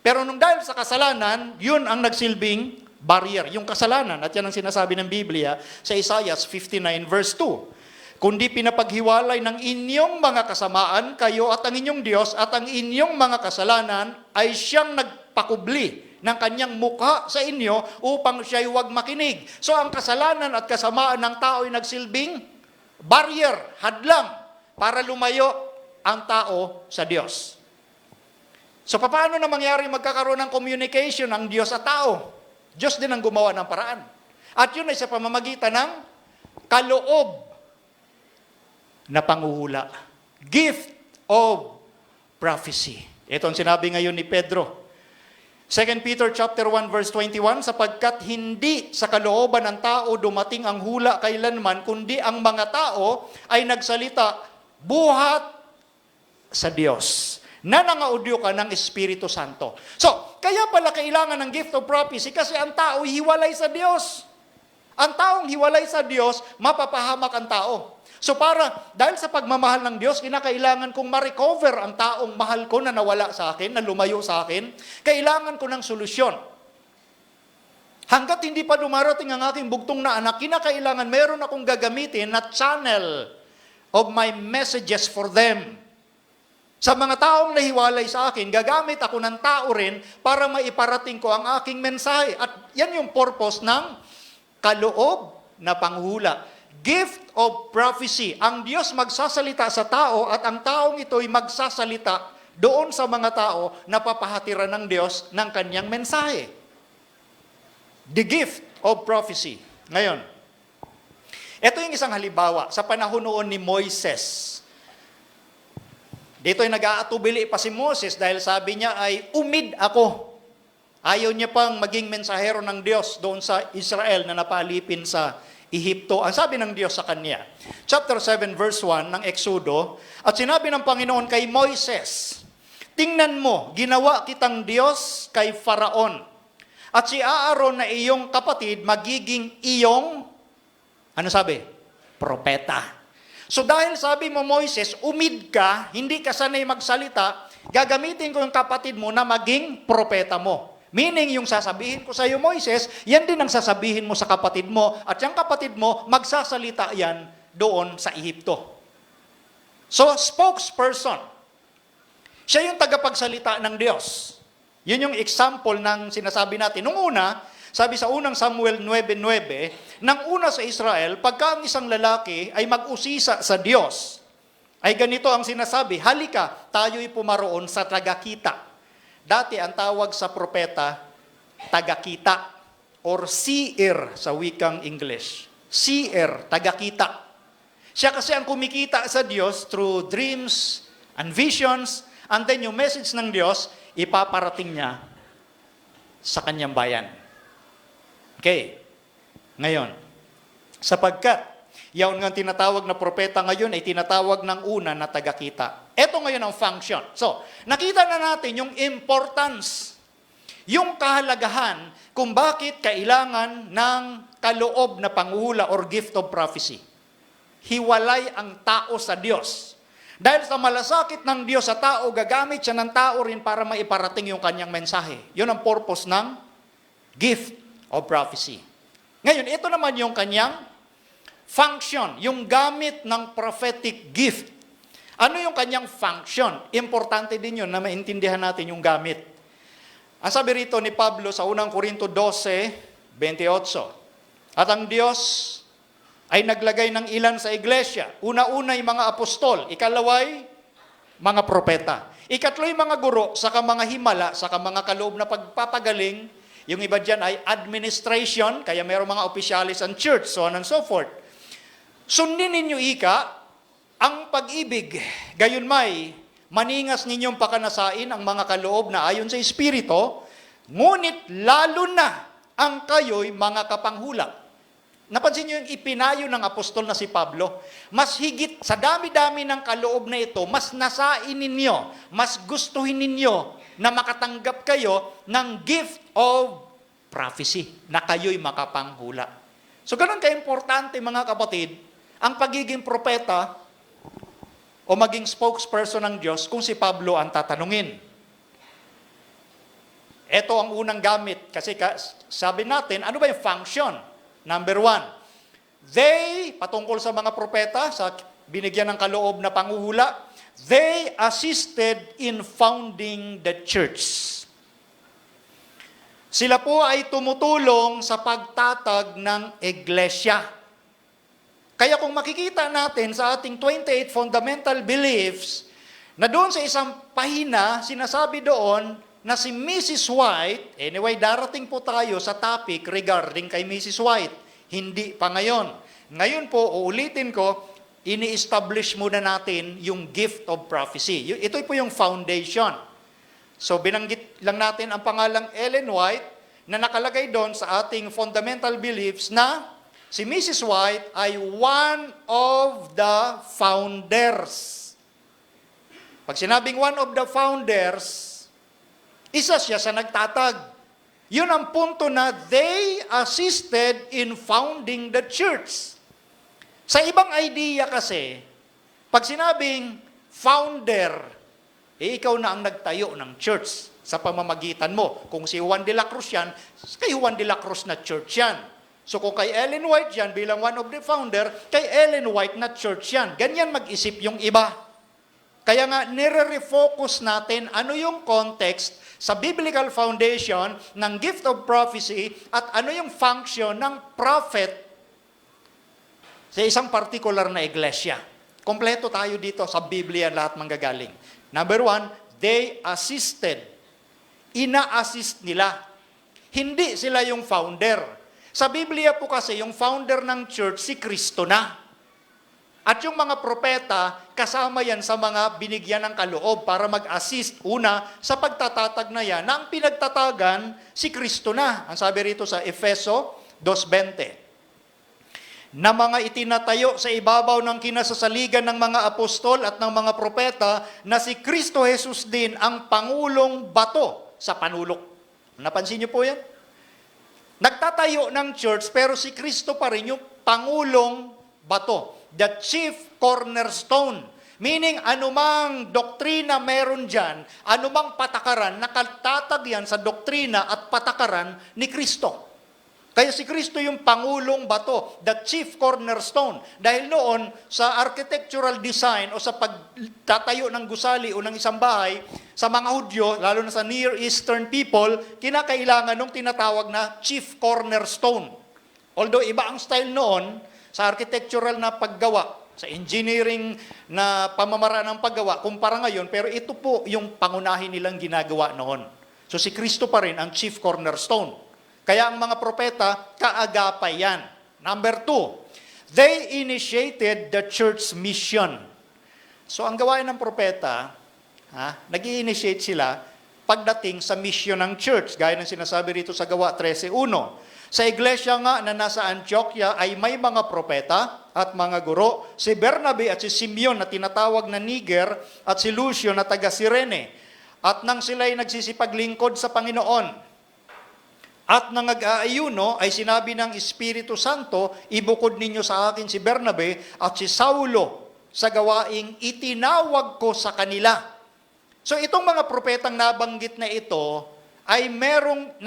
Pero nung dahil sa kasalanan, yun ang nagsilbing barrier, yung kasalanan. At yan ang sinasabi ng Biblia sa Isaiah 59 verse 2. Kundi pinapaghiwalay ng inyong mga kasamaan, kayo at ang inyong Diyos, at ang inyong mga kasalanan ay siyang nagpakubli ng kanyang mukha sa inyo upang siya'y huwag makinig. So ang kasalanan at kasamaan ng tao ay nagsilbing barrier, hadlang, para lumayo ang tao sa Diyos. So, paano na mangyari magkakaroon ng communication ng Diyos at tao? Diyos din ang gumawa ng paraan. At yun ay sa pamamagitan ng kaloob na panghuhula. Gift of prophecy. Ito ang sinabi ngayon ni Pedro. 2 Peter chapter 1 verse 21, sapagkat hindi sa kalooban ng tao dumating ang hula kailanman, kundi ang mga tao ay nagsalita buhat sa Diyos. Na nangaudyo ka ng Espiritu Santo. So, kaya pala kailangan ng gift of prophecy kasi ang tao hiwalay sa Diyos. Ang taong hiwalay sa Diyos, mapapahamak ang tao. So dahil sa pagmamahal ng Diyos, kinakailangan kong ma-recover ang taong mahal ko na nawala sa akin, na lumayo sa akin. Kailangan ko ng solusyon. Hanggat hindi pa dumarating ang aking bugtong na anak, kinakailangan meron akong gagamitin na channel of my messages for them. Sa mga taong nahiwalay sa akin, gagamit ako ng tao rin para maiparating ko ang aking mensahe. At yan yung purpose ng kaloob na panghula. Gift of prophecy. Ang Diyos magsasalita sa tao at ang taong ito'y magsasalita doon sa mga tao na papahatiran ng Diyos ng kanyang mensahe. The gift of prophecy. Ngayon, ito yung isang halimbawa sa panahon noon ni Moises. Dito ay nag-aatubili pa si Moses dahil sabi niya ay umid ako. Ayaw niya pang maging mensahero ng Diyos doon sa Israel na napalipin sa Ehipto. Ang sabi ng Diyos sa kanya, chapter 7 verse 1 ng Exodo, at sinabi ng Panginoon kay Moises, tingnan mo, ginawa kitang Diyos kay Faraon, at si Aaron na iyong kapatid magiging iyong, ano sabi? Propeta. So dahil sabi mo, Moises, umid ka, hindi ka sanay magsalita, gagamitin ko yung kapatid mo na maging propeta mo. Meaning, yung sasabihin ko sa iyo, Moises, yan din ang sasabihin mo sa kapatid mo, at yung kapatid mo, magsasalita yan doon sa Ehipto. So, spokesperson. Siya yung tagapagsalita ng Diyos. Yun yung example ng sinasabi natin. Nung una, sabi sa unang Samuel 9:9, nang una sa Israel, pagka ang isang lalaki ay mag-usisa sa Diyos, ay ganito ang sinasabi, halika, tayo'y pumaroon sa tagakita. Dati ang tawag sa propeta, tagakita, or seer sa wikang English. Seer, tagakita. Siya kasi ang kumikita sa Diyos through dreams and visions, and then yung message ng Diyos, ipaparating niya sa kanyang bayan. Okay. Ngayon, sapagkat yaon nga tinatawag na propeta ngayon ay tinatawag ng una na tagakita. Ito ngayon ang function. So, nakita na natin yung importance, yung kahalagahan kung bakit kailangan ng kaloob na panghula or gift of prophecy. Hiwalay ang tao sa Diyos. Dahil sa malasakit ng Diyos sa tao, gagamit siya ng tao rin para maiparating yung kanyang mensahe. Yun ang purpose ng gift of prophecy. Ngayon, ito naman yung kanyang function, yung gamit ng prophetic gift. Ano yung kanyang function? Importante din yun na maintindihan natin yung gamit. Ang sabi rito ni Pablo sa unang Korinto 12:28, at ang Diyos ay naglagay ng ilan sa iglesia. Una-unay mga apostol, ikalaway mga propeta. Ikatlo'y mga guro, saka mga himala, saka mga kaloob na pagpapagaling. Yung iba dyan ay administration, kaya mayroong mga opisyalis and church, so on and so forth. Sundin ninyo ang pag-ibig, gayon may maningas ninyong pakanasain ang mga kaloob na ayon sa Espiritu, ngunit lalo na ang kayo'y mga kapanghula. Napansin niyo yung ipinayo ng apostol na si Pablo? Mas higit, sa dami-dami ng kaloob na ito, mas nasain ninyo, mas gustuhin ninyo na makatanggap kayo ng gift of prophecy, na kayo'y makapanghula. So ganun ka-importante mga kapatid, ang pagiging propeta o maging spokesperson ng Diyos kung si Pablo ang tatanungin. Ito ang unang gamit kasi sabi natin, ano ba yung function? Number 1, they, patungkol sa mga propeta, sa binigyan ng kaloob na panguhula, they assisted in founding the church. Sila po ay tumutulong sa pagtatag ng iglesia. Kaya kung makikita natin sa ating 28 fundamental beliefs, na doon sa isang pahina, sinasabi doon na si Mrs. White, anyway, darating po tayo sa topic regarding kay Mrs. White. Hindi pa ngayon. Ngayon po, uulitin ko, ini-establish muna natin yung gift of prophecy. Ito po yung foundation. So, binanggit lang natin ang pangalang Ellen White na nakalagay doon sa ating fundamental beliefs na si Mrs. White ay one of the founders Pag sinabing one of the founders, isa siya sa nagtatag. Yun ang punto na they assisted in founding the church. Sa ibang idea kasi, pag sinabing founder, ikaw na ang nagtayo ng church sa pamamagitan mo. Kung si Juan de la Cruz yan, kay Juan de la Cruz na church yan. So kung kay Ellen White yan, bilang one of the founder, kay Ellen White na church yan. Ganyan mag-isip yung iba. Kaya nga, nire-refocus natin ano yung context sa biblical foundation ng gift of prophecy at ano yung function ng prophet sa isang particular na iglesia. Kompleto tayo dito sa Biblia lahat manggagaling. Number 1, they assisted. Ina-assist nila. Hindi sila yung founder. Sa Biblia po kasi, yung founder ng church, si Kristo na. At yung mga propeta, kasama yan sa mga binigyan ng kaloob para mag-assist una sa pagtatatag na yan, na ang pinagtatagan, si Kristo na. Ang sabi rito sa Efeso 2:20. Na mga itinatayo sa ibabaw ng kinasasaligan ng mga apostol at ng mga propeta na si Kristo Jesus din ang pangulong bato sa panulok. Napansin niyo po yan? Nagtatayo ng church pero si Kristo pa rin yung pangulong bato. The chief cornerstone. Meaning, anumang doktrina meron dyan, anumang patakaran, nakatatag yan sa doktrina at patakaran ni Kristo. Kaya si Kristo yung pangulong bato, the chief cornerstone. Dahil noon, sa architectural design o sa pagtatayo ng gusali o ng isang bahay, sa mga Hudyo, lalo na sa Near Eastern people, kinakailangan ng tinatawag na chief cornerstone. Although iba ang style noon, sa architectural na paggawa, sa engineering na pamamaraan ng paggawa, kumpara ngayon, pero ito po yung pangunahin nilang ginagawa noon. So si Kristo pa rin ang chief cornerstone. Kaya ang mga propeta, kaagapay yan. Number 2, they initiated the church mission. So ang gawain ng propeta, nag-i-initiate sila pagdating sa mission ng church, gaya ng sinasabi rito sa Gawa 13:1. Sa iglesia nga na nasa Antioquia ay may mga propeta at mga guro, si Bernabe at si Simeon na tinatawag na Niger at si Lucio na taga Cirene. At nang sila'y nagsisipaglingkod sa Panginoon, at nang nag-aayuno ay sinabi ng Espiritu Santo, ibukod ninyo sa akin si Bernabe at si Saulo sa gawaing itinawag ko sa kanila. So itong mga propetang nabanggit na ito ay merong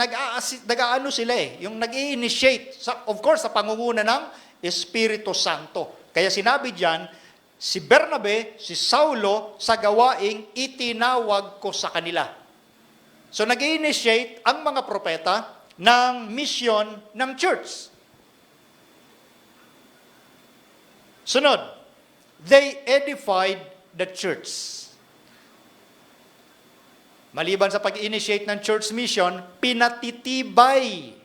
nag-aano sila yung nag-i-initiate, of course, sa pangunguna ng Espiritu Santo. Kaya sinabi diyan, si Bernabe, si Saulo sa gawaing itinawag ko sa kanila. So nag-i-initiate ang mga propeta ng mission ng church. Sunod, they edified the church. Maliban sa pag-initiate ng church mission, pinatitibay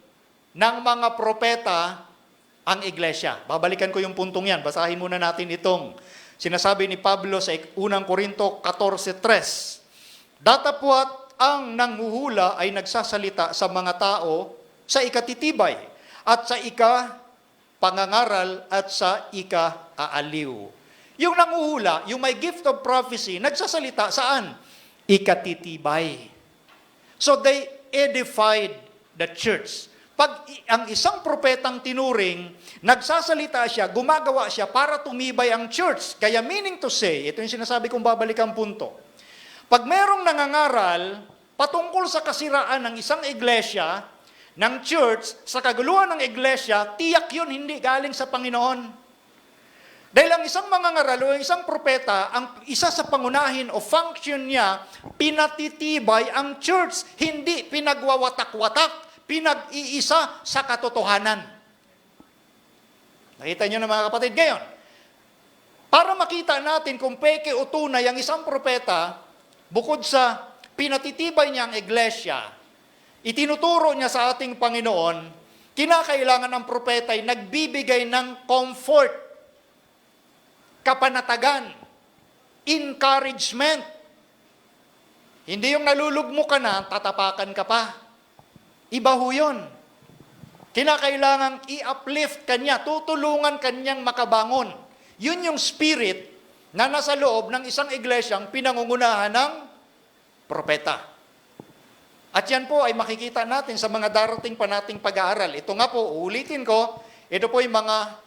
ng mga propeta ang iglesia. Babalikan ko yung puntong yan. Basahin muna natin itong sinasabi ni Pablo sa 1 Corinto 14:3. Datapwat ang nanghuhula ay nagsasalita sa mga tao sa ikatitibay at sa ika-pangangaral at sa ika-aaliw. Yung nanghuhula, yung may gift of prophecy, nagsasalita saan? Ikatitibay. So they edified the church. Pag ang isang propetang tinuring, nagsasalita siya, gumagawa siya para tumibay ang church. Kaya meaning to say, ito yung sinasabi kong babalikan punto. Pag merong nangangaral patungkol sa kasiraan ng isang iglesia, ng church, sa kaguluhan ng iglesia, tiyak yun hindi galing sa Panginoon. Dahil ang isang mangangaral o isang propeta, ang isa sa pangunahin o function niya, pinatitibay ang church, hindi pinagwawatak-watak, pinag-iisa sa katotohanan. Nakita niyo na mga kapatid ngayon. Para makita natin kung peke o tunay ang isang propeta, bukod sa pinatitibay niya ang iglesia, itinuturo niya sa ating Panginoon, kinakailangan ng propeta ay nagbibigay ng comfort, kapanatagan, encouragement. Hindi yung nalulugmo ka na, tatapakan ka pa. Iba ho yun. Kinakailangang i-uplift kanya, tutulungan kanyang makabangon. Yun yung spirit na nasa loob ng isang iglesyang pinangungunahan ng propeta. At yan po ay makikita natin sa mga darating pa nating pag-aaral. Ito nga po, uulitin ko, ito po yung mga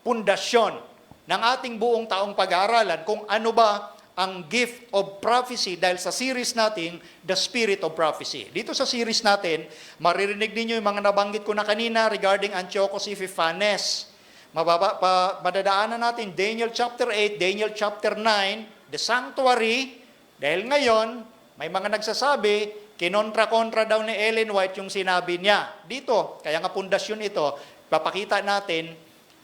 pundasyon ng ating buong taong pag-aaralan kung ano ba ang gift of prophecy dahil sa series natin, The Spirit of Prophecy. Dito sa series natin, maririnig ninyo yung mga nabanggit ko na kanina regarding Antiochus Epiphanes. Madadaanan natin Daniel chapter 8, Daniel chapter 9, the sanctuary, dahil ngayon, may mga nagsasabi, kinontra-kontra daw ni Ellen White yung sinabi niya. Dito, kaya nga pundasyon ito, papakita natin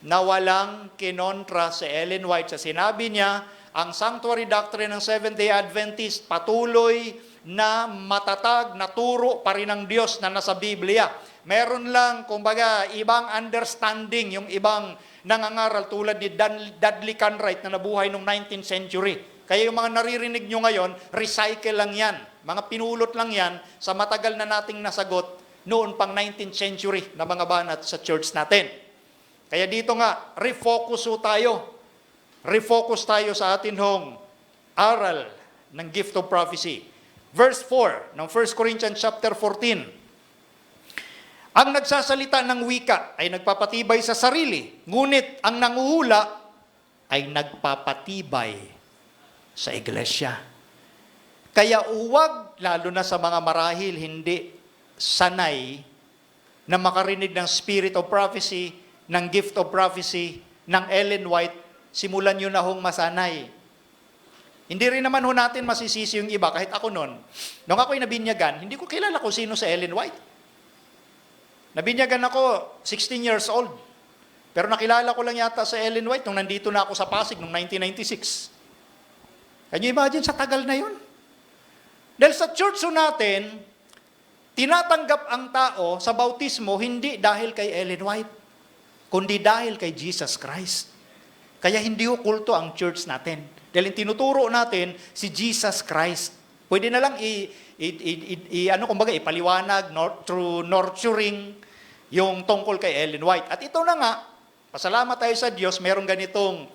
na walang kinontra si Ellen White sa sinabi niya, ang sanctuary doctrine ng Seventh-day Adventist patuloy na matatag na turo pa rin ng Diyos na nasa Biblia. Meron lang, kumbaga, ibang understanding, yung ibang nangangaral tulad ni Dudley Cartwright na nabuhay noong 19th century. Kaya yung mga naririnig nyo ngayon, recycle lang yan. Mga pinulot lang yan sa matagal na nating nasagot noon pang 19th century na mga banat sa church natin. Kaya dito nga, refocus tayo. Refocus tayo sa atin hong aral ng gift of prophecy. Verse 4 ng 1 Corinthians chapter 14. Ang nagsasalita ng wika ay nagpapatibay sa sarili, ngunit ang nanguhula ay nagpapatibay sa iglesia. Kaya uwag, lalo na sa mga marahil hindi sanay na makarinig ng spirit of prophecy, ng gift of prophecy, ng Ellen White, simulan nyo na hong masanay. Hindi rin naman ho natin masisisi yung iba, kahit ako noon. Nung ako'y nabinyagan, hindi ko kilala kung sino si Ellen White. Nabinyagan ako, 16 years old. Pero nakilala ko lang yata si Ellen White nung nandito na ako sa Pasig noong 1996. Can you imagine sa tagal na yun? Dahil sa church natin, tinatanggap ang tao sa bautismo hindi dahil kay Ellen White, kundi dahil kay Jesus Christ. Kaya hindi ho kulto ang church natin. Dahil tinuturo natin si Jesus Christ. Pwede na lang ipaliwanag through nurturing yung tungkol kay Ellen White. At ito na nga, pasalamat tayo sa Diyos, merong ganitong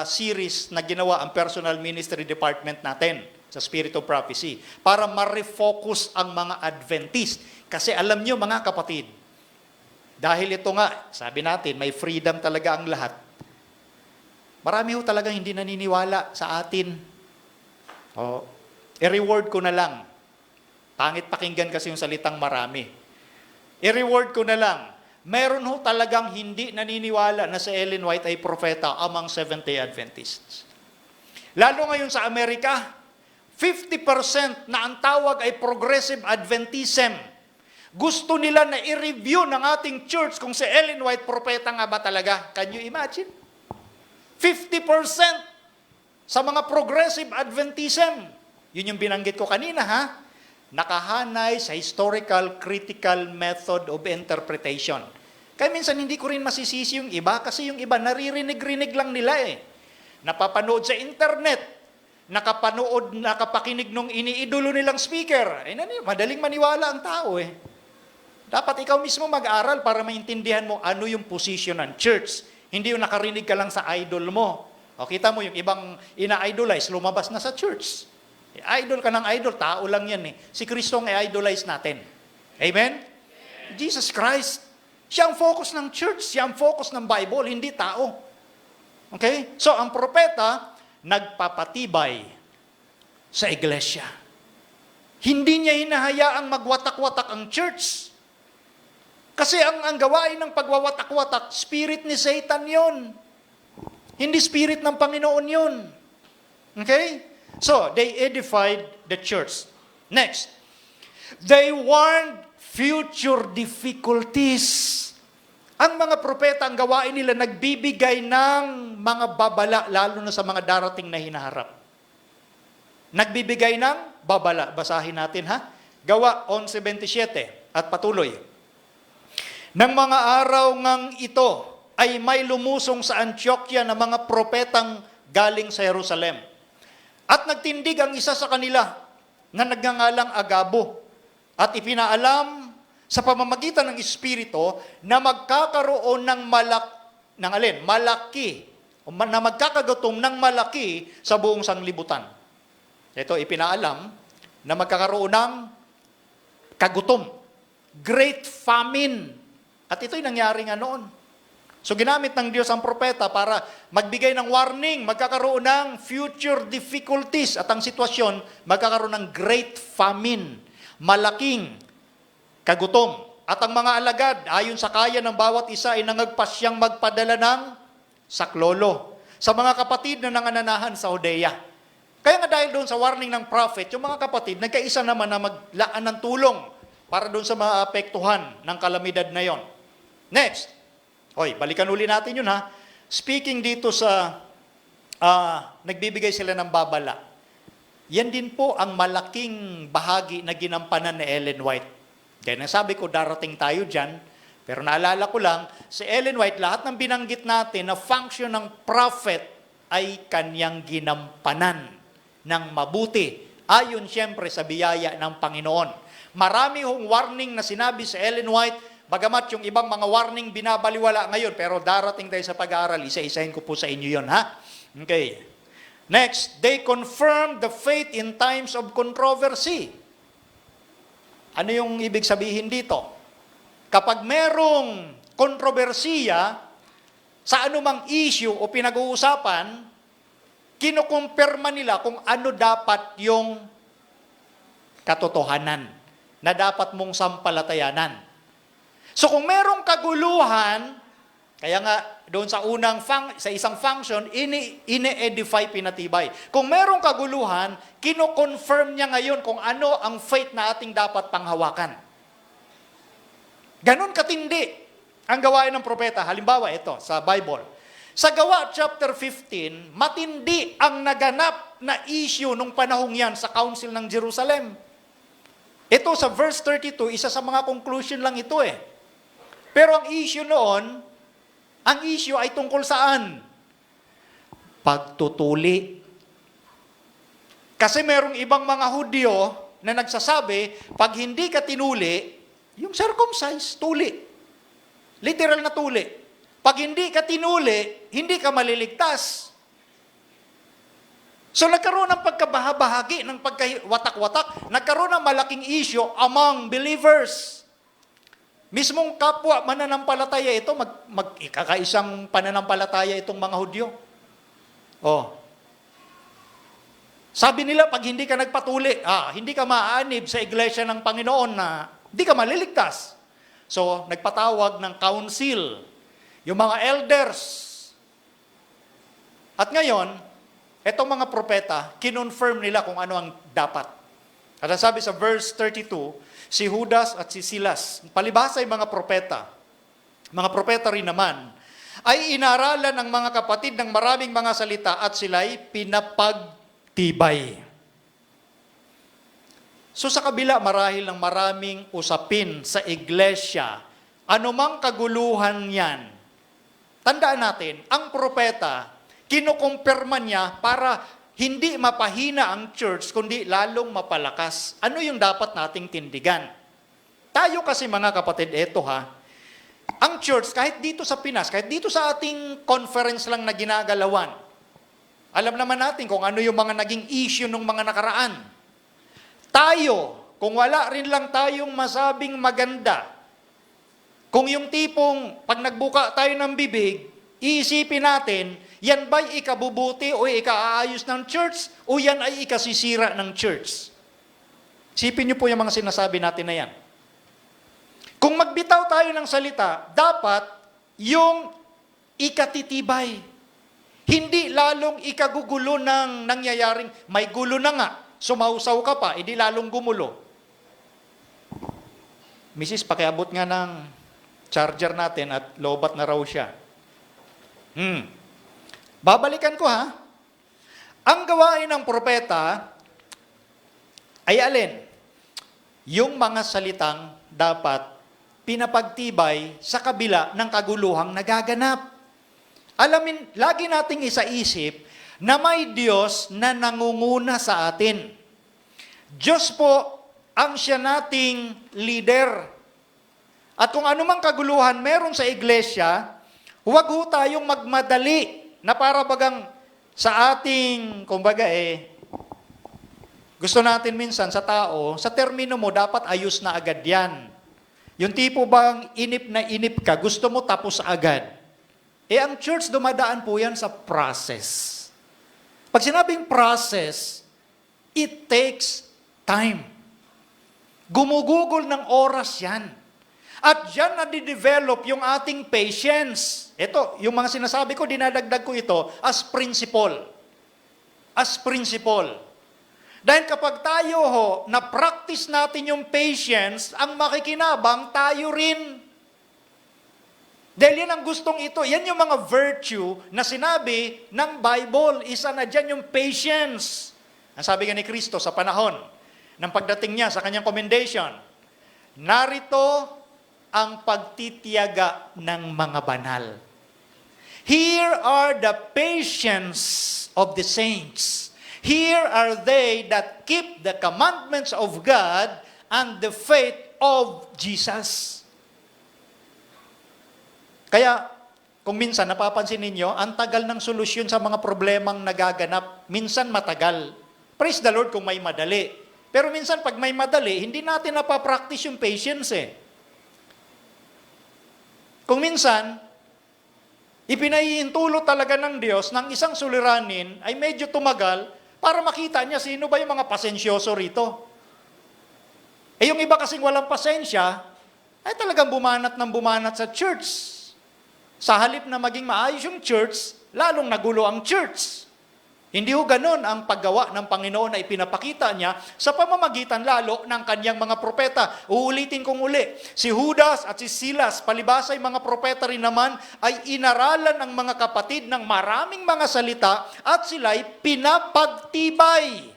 series na ginawa ang personal ministry department natin sa Spirit of Prophecy para ma-refocus ang mga Adventist. Kasi alam nyo mga kapatid, dahil ito nga, sabi natin, may freedom talaga ang lahat. Marami ho talagang hindi naniniwala sa atin. I-reward ko na lang. Pangit pakinggan kasi yung salitang marami. I-reward ko na lang. Meron ho talagang hindi naniniwala na si Ellen White ay propeta among Seventh-day Adventists. Lalo ngayon sa Amerika, 50% na ang tawag ay progressive Adventism. Gusto nila na i-review ng ating church kung si Ellen White propeta nga ba talaga. Can you imagine? 50% sa mga progressive Adventism. Yun yung binanggit ko kanina, ha? Nakahanay sa historical critical method of interpretation. Kaya minsan hindi ko rin masisisi yung iba kasi yung iba naririnig-rinig lang nila eh. Napapanood sa internet, nakapakinig nung iniidolo nilang speaker. Madaling maniwala ang tao eh. Dapat ikaw mismo mag-aral para maintindihan mo ano yung position ng church. Hindi yung nakarinig ka lang sa idol mo. O kita mo yung ibang ina-idolize, lumabas na sa church. Idol ka ng idol, tao lang yan eh. Si Kristo ang i-idolize natin. Amen? Jesus Christ. Siya ang focus ng church, siya ang focus ng Bible, hindi tao. Okay? So, ang propeta, nagpapatibay sa iglesia. Hindi niya hinahayaang magwatak-watak ang church. Kasi ang gawain ng pagwawatak-watak, spirit ni Satan yon. Hindi spirit ng Panginoon yon. Okay? So, they edified the church. Next, they warned future difficulties. Ang mga propeta, ang gawain nila, nagbibigay ng mga babala, lalo na sa mga darating na hinaharap. Nagbibigay ng babala. Basahin natin ha. Gawa 11:27 at patuloy. Nang mga araw ngang ito ay may lumusong sa Antioquia na mga propetang galing sa Jerusalem. At nagtindig ang isa sa kanila na nagngangalang Agabo at ipinaalam sa pamamagitan ng Espiritu na magkakaroon ng malaki na magkakagutom ng malaki sa buong sanglibutan. Ito, ipinaalam na magkakaroon ng kagutom. Great famine. At ito'y nangyari nga noon. So ginamit ng Diyos ang propeta para magbigay ng warning, magkakaroon ng future difficulties at ang sitwasyon, magkakaroon ng great famine, malaking kagutom. At ang mga alagad, ayon sa kaya ng bawat isa, ay nangagpasyang magpadala ng saklolo sa mga kapatid na nangananahan sa Judea. Kaya nga dahil doon sa warning ng prophet, yung mga kapatid, nagkaisa naman na maglaan ng tulong para doon sa mga apektuhan ng kalamidad na yon. Next. Hoy, balikan uli natin yun ha. Speaking dito sa nagbibigay sila ng babala. Yan din po ang malaking bahagi na ginampanan ni Ellen White. Kaya nasabi ko, darating tayo dyan. Pero naalala ko lang, si Ellen White, lahat ng binanggit natin na function ng prophet ay kanyang ginampanan ng mabuti. Ayon siyempre sa biyaya ng Panginoon. Marami hong warning na sinabi sa Ellen White, bagamat yung ibang mga warning binabaliwala ngayon, pero darating tayo sa pag-aaral, isa-isahin ko po sa inyo yon, ha? Okay. Next, they confirm the faith in times of controversy. Ano yung ibig sabihin dito? Kapag merong kontrobersiya sa anumang issue o pinag-uusapan, kinukumpirma nila kung ano dapat yung katotohanan na dapat mong sampalatayanan. So kung merong kaguluhan, kaya nga doon sa sa isang function, ini-edify, pinatibay. Kung merong kaguluhan, kino-confirm niya ngayon kung ano ang faith na ating dapat panghawakan. Ganon katindi ang gawain ng propeta. Halimbawa ito sa Bible. Sa Gawa chapter 15, matindi ang naganap na issue nung panahong yan sa Council ng Jerusalem. Ito sa verse 32, isa sa mga conclusion lang ito eh. Pero ang issue noon, ang issue ay tungkol saan? Pagtutuli. Kasi merong ibang mga Hudyo na nagsasabi, pag hindi ka tinuli, yung circumcised, tuli. Literal na tuli. Pag hindi ka tinuli, hindi ka maliligtas. So nagkaroon ng pagkabahabahagi, ng pagkawatak-watak, nagkaroon ng malaking issue among believers. Mismong kapwa mananampalataya ito, magkakaisang pananampalataya itong mga Hudyo. Oh. Sabi nila, pag hindi ka nagpatuli, hindi ka maaanib sa iglesia ng Panginoon na hindi ka maliligtas. So, nagpatawag ng council, yung mga elders. At ngayon, etong mga propeta, kinonfirm nila kung ano ang dapat. At ang sabi sa verse 32, si Judas at si Silas, palibhasa ay mga propeta rin naman, ay inaralan ng mga kapatid ng maraming mga salita at sila'y pinapagtibay. So sa kabila marahil ng maraming usapin sa iglesia, anumang kaguluhan yan, tandaan natin, ang propeta, kinukumpirma niya para hindi mapahina ang church, kundi lalong mapalakas. Ano yung dapat nating tindigan? Tayo kasi mga kapatid, eto ha, ang church, kahit dito sa Pinas, kahit dito sa ating conference lang na ginagalawan, alam naman natin kung ano yung mga naging issue ng mga nakaraan. Tayo, kung wala rin lang tayong masabing maganda, kung yung tipong pag nagbuka tayo ng bibig, iisipin natin, yan ba'y ikabubuti o ikaaayos ng church o yan ay ikasisira ng church? Sipin niyo po yung mga sinasabi natin na yan. Kung magbitaw tayo ng salita, dapat yung ikatitibay. Hindi lalong ikagugulo ng nangyayaring may gulo na nga, sumausaw ka pa, edi lalong gumulo. Mrs., pakiabot nga ng charger natin at lobat na raw siya. Babalikan ko ha. Ang gawain ng propeta ay alin? Yung mga salitang dapat pinapagtibay sa kabila ng kaguluhang nagaganap. Alamin, lagi nating isaisip na may Diyos na nangunguna sa atin. Diyos po ang siya nating leader. At kung anumang kaguluhan meron sa iglesia, huwag ho tayong magmadali na para bagang sa ating, kumbaga gusto natin minsan sa tao, sa termino mo, dapat ayos na agad yan. Yung tipo bang inip na inip ka, gusto mo tapos agad. Ang church, dumadaan po yan sa process. Pag sinabing process, it takes time. Gumugugol ng oras yan. At dyan nadidevelop yung ating patience. Ito, yung mga sinasabi ko, dinadagdag ko ito as principle. As principle. Dahil kapag tayo na-practice natin yung patience, ang makikinabang tayo rin. Dahil yan ang gustong ito. Yan yung mga virtue na sinabi ng Bible. Isa na dyan yung patience. Ang sabi nga ni Kristo sa panahon ng pagdating niya sa kanyang commendation, narito ang pagtitiyaga ng mga banal. Here are the patience of the saints. Here are they that keep the commandments of God and the faith of Jesus. Kaya, kung minsan napapansin ninyo, ang tagal ng solusyon sa mga problemang nagaganap, minsan matagal. Praise the Lord kung may madali. Pero minsan pag may madali, hindi natin napapractice yung patience Kung minsan, ipinahihintulot talaga ng Diyos ng isang suliranin ay medyo tumagal para makita niya sino ba yung mga pasensyoso rito. Yung iba kasing walang pasensya, ay talagang bumanat ng bumanat sa church. Sa halip na maging maayos yung church, lalong nagulo ang church. Hindi ho ganun ang paggawa ng Panginoon na ipinapakita niya sa pamamagitan lalo ng kanyang mga propeta. Uulitin kong uli, si Judas at si Silas, palibasa ay mga propeta rin naman, ay inaralan ng mga kapatid ng maraming mga salita at sila'y pinapagtibay.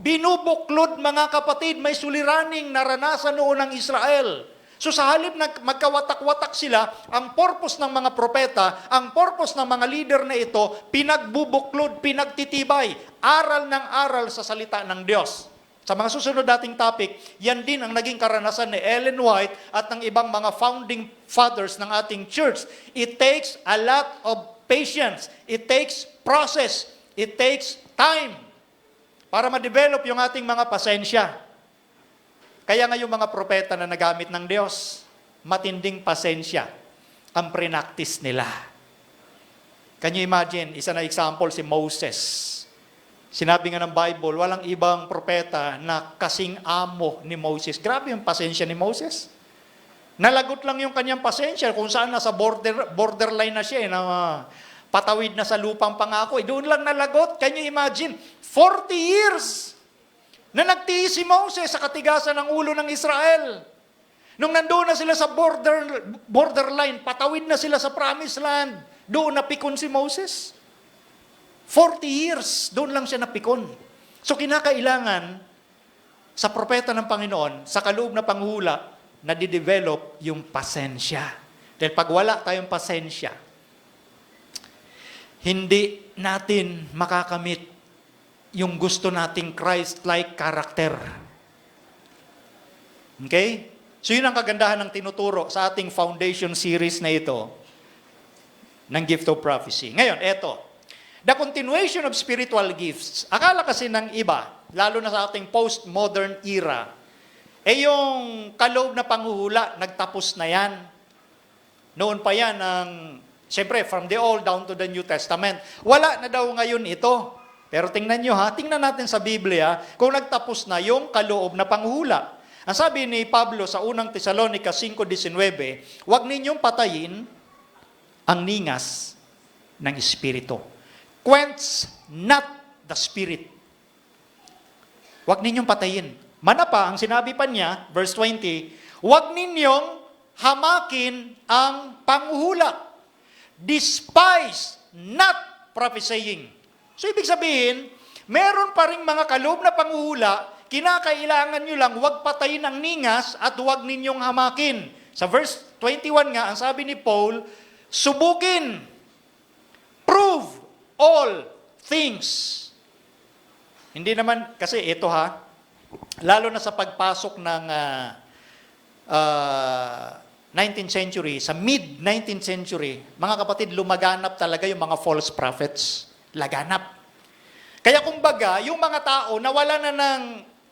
Binubuklod mga kapatid, may suliraning naranasan noon ng Israel. So sa halip na magkawatak-watak sila, ang purpose ng mga propeta, ang purpose ng mga leader na ito, pinagbubuklod, pinagtitibay, aral ng aral sa salita ng Diyos. Sa mga susunod dating topic, yan din ang naging karanasan ni Ellen White at ng ibang mga founding fathers ng ating church. It takes a lot of patience. It takes process. It takes time para ma-develop yung ating mga pasensya. Kaya nga yung mga propeta na nagamit ng Diyos, matinding pasensya ang prinaktis nila. Can you imagine, isa na example si Moses. Sinabi nga ng Bible, walang ibang propeta na kasing amo ni Moses. Grabe yung pasensya ni Moses. Nalagot lang yung kanyang pasensya kung saan nasa borderline na siya, na patawid na sa lupang pangako. Doon lang nalagot. Can you imagine? 40 years na nagtiis si Moses sa katigasan ng ulo ng Israel. Nung nandoon na sila sa borderline, patawid na sila sa promised land, doon napikon si Moses. 40 years, doon lang siya napikon. So kinakailangan sa propeta ng Panginoon, sa kaloob na panghula, na didevelop yung pasensya. Dahil pag wala tayong pasensya, hindi natin makakamit yung gusto nating Christ-like character. Okay? So yun ang kagandahan ng tinuturo sa ating foundation series na ito ng Gift of Prophecy. Ngayon, eto. The continuation of spiritual gifts. Akala kasi ng iba, lalo na sa ating postmodern era, yung kaloob na panghuhula, nagtapos na yan. Noon pa yan, siyempre, from the Old down to the New Testament. Wala na daw ngayon ito. Pero tingnan nyo tingnan natin sa Biblia kung nagtapos na yung kaloob na panghuhula. Ang sabi ni Pablo sa unang Tesalonica 5:19, huwag ninyong patayin ang ningas ng Espiritu. Quench not the Spirit. Huwag ninyong patayin. Manapa, ang sinabi pa niya, verse 20, huwag ninyong hamakin ang panghuhula. Despise not prophesying. So, ibig sabihin, meron pa rin mga kaloob na panghuhula, kinakailangan nyo lang huwag patayin ang ningas at huwag ninyong hamakin. Sa verse 21 nga, ang sabi ni Paul, subukin, prove all things. Hindi naman, kasi ito lalo na sa pagpasok ng 19th century, sa mid-19th century, mga kapatid, lumaganap talaga yung mga false prophets. Laganap. Kaya kumbaga, yung mga tao nawala na ng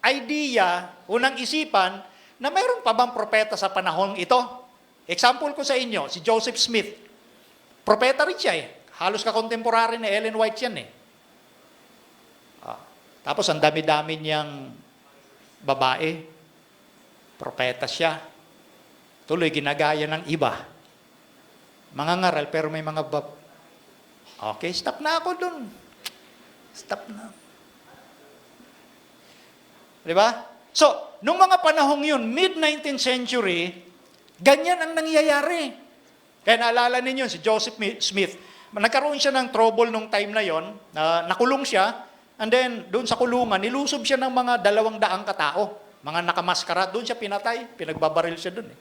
idea o ng isipan na mayroon pa bang propeta sa panahon ito. Example ko sa inyo, si Joseph Smith. Propeta rin siya eh. Halos ka-contemporary ni Ellen White yan eh. Tapos ang dami-dami niyang babae. Propeta siya. Tuloy, ginagaya ng iba. Mga ngaral, pero may mga Okay, stop na ako dun. Stop na. Di ba? So, nung mga panahong yun, mid-19th century, ganyan ang nangyayari. Kaya naalala ninyo, si Joseph Smith, nagkaroon siya ng trouble nung time na yon, nakulong siya, and then, doon sa kulungan, nilusob siya ng mga 200 katao, mga nakamaskara, doon siya pinatay, pinagbabaril siya doon eh.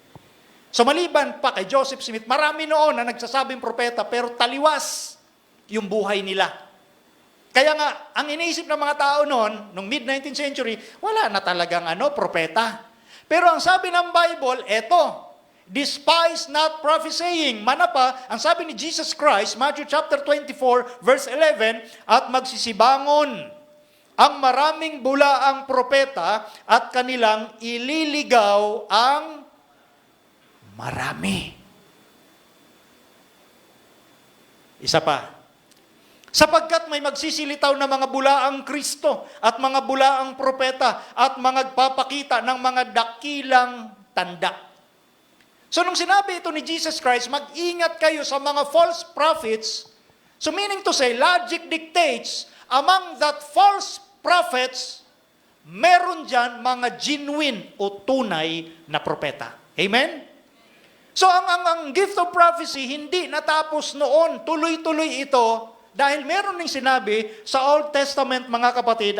So maliban pa kay Joseph Smith, marami noon na nagsasabing propeta pero taliwas yung buhay nila. Kaya nga, ang iniisip ng mga tao noon, nung mid-19th century, wala na talagang propeta. Pero ang sabi ng Bible, eto, despise not prophesying. Mana pa, ang sabi ni Jesus Christ, Matthew chapter 24, verse 11, at magsisibangon ang maraming bulaang propeta at kanilang ililigaw ang marami. Isa pa. Sapagkat may magsisilitaw na mga bulaang Kristo at mga bulaang propeta at mga nagpapakita ng mga dakilang tanda. So nung sinabi ito ni Jesus Christ, mag-ingat kayo sa mga false prophets, so meaning to say, logic dictates, among that false prophets, meron dyan mga genuine o tunay na propeta. Amen? So ang gift of prophecy hindi natapos noon, tuloy-tuloy ito dahil meron ning sinabi sa Old Testament mga kapatid,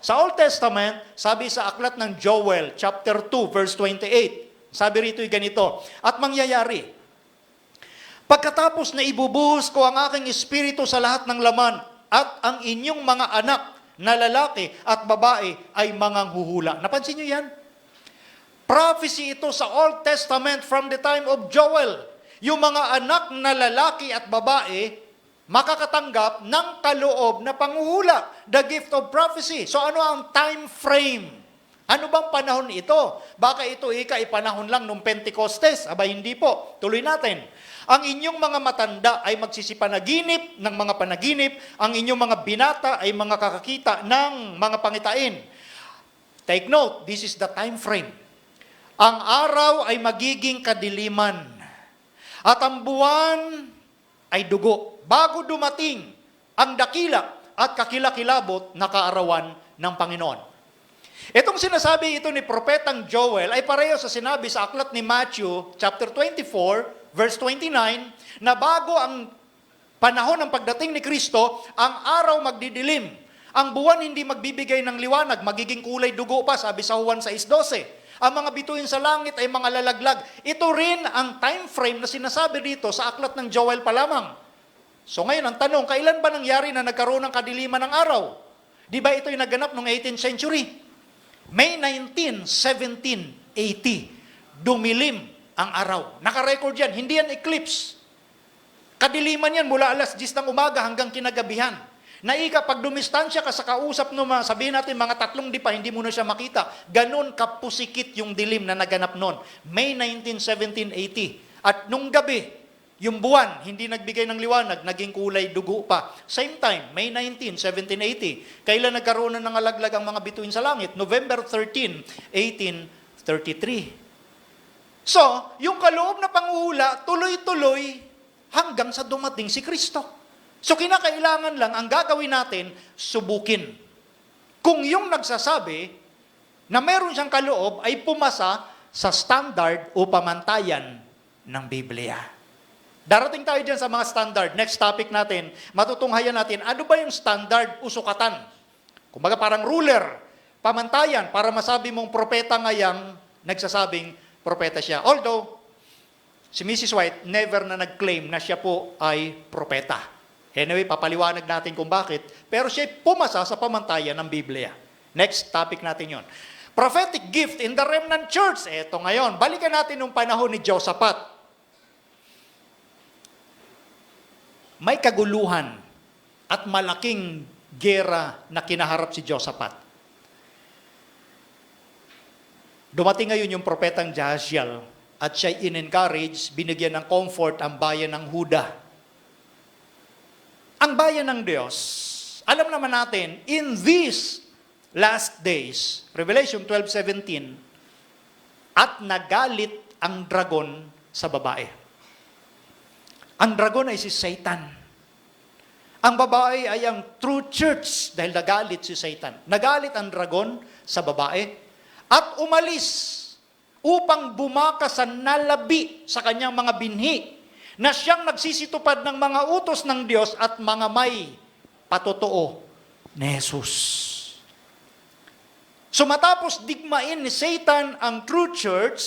Sa Old Testament, sabi sa aklat ng Joel chapter 2 verse 28. Sabi rito ganito, at mangyayari, pagkatapos na ibubuhos ko ang aking espiritu sa lahat ng laman at ang inyong mga anak na lalaki at babae ay manganghuhula. Napansin niyo yan? Prophecy ito sa Old Testament from the time of Joel. Yung mga anak na lalaki at babae makakatanggap ng kaloob na panghuhula, the gift of prophecy. So ano ang time frame? Ano bang panahon ito? Baka ito panahon lang nung Pentecostes. Aba hindi po. Tuloy natin. Ang inyong mga matanda ay magsisipanaginip ng mga panaginip. Ang inyong mga binata ay mga kakakita ng mga pangitain. Take note, this is the time frame. Ang araw ay magiging kadiliman at ang buwan ay dugo bago dumating ang dakila at kakilakilabot na kaarawan ng Panginoon. Itong sinasabi ito ni Propetang Joel ay pareho sa sinabi sa aklat ni Matthew chapter 24 verse 29 na bago ang panahon ng pagdating ni Kristo, ang araw magdidilim. Ang buwan hindi magbibigay ng liwanag, magiging kulay dugo pa, sabi sa Juan 6:12. Ang mga bituin sa langit ay mga lalaglag. Ito rin ang time frame na sinasabi dito sa aklat ng Joel pa lamang. So ngayon, ang tanong, kailan ba nangyari na nagkaroon ng kadiliman ng araw? Di ba ito'y naganap noong 18th century? May 19, 1780, dumilim ang araw. Nakarecord yan, hindi yan eclipse. Kadiliman yan mula alas 10 ng umaga hanggang kinagabihan. Pag dumistansya ka sa kausap no, sabihin natin mga 3 dipa, hindi mo na siya makita. Ganon kapusikit yung dilim na naganap noon. May 19, 1780. At nung gabi, yung buwan, hindi nagbigay ng liwanag, naging kulay dugo pa. Same time, May 19, 1780. Kailan nagkaroon na ng alaglag ang mga bituin sa langit? November 13, 1833. So, yung kaloob na panghuhula, tuloy-tuloy hanggang sa dumating si Kristo. So, kinakailangan lang, ang gagawin natin, subukin. Kung yung nagsasabi na meron siyang kaloob ay pumasa sa standard o pamantayan ng Biblia. Darating tayo dyan sa mga standard. Next topic natin, matutunghayan natin, ano ba yung standard o sukatan? Kumbaga parang ruler, pamantayan, para masabi mong propeta ngayang nagsasabing propeta siya. Although, si Mrs. White never na nag-claim na siya po ay propeta. Anyway, papaliwanag natin kung bakit. Pero siya pumasa sa pamantayan ng Biblia. Next topic natin yon. prophetic gift in the remnant church. Eto ngayon, balikan natin nung panahon ni Josaphat. May kaguluhan at malaking gera na kinaharap si Josaphat. Dumating ngayon yung propetang Jahaziel at siya in-encourage, binigyan ng comfort ang bayan ng Huda. Ang bayan ng Diyos, alam naman natin, in these last days, Revelation 12:17, at nagalit ang dragon sa babae. Ang dragon ay si Satan. Ang babae ay ang true church dahil nagalit si Satan. Nagalit ang dragon sa babae at umalis upang bumakas sa nalabi sa kanyang mga binhi na siyang nagsisitupad ng mga utos ng Diyos at mga may patotoo ni Jesus. So matapos digmain ni Satan ang true church,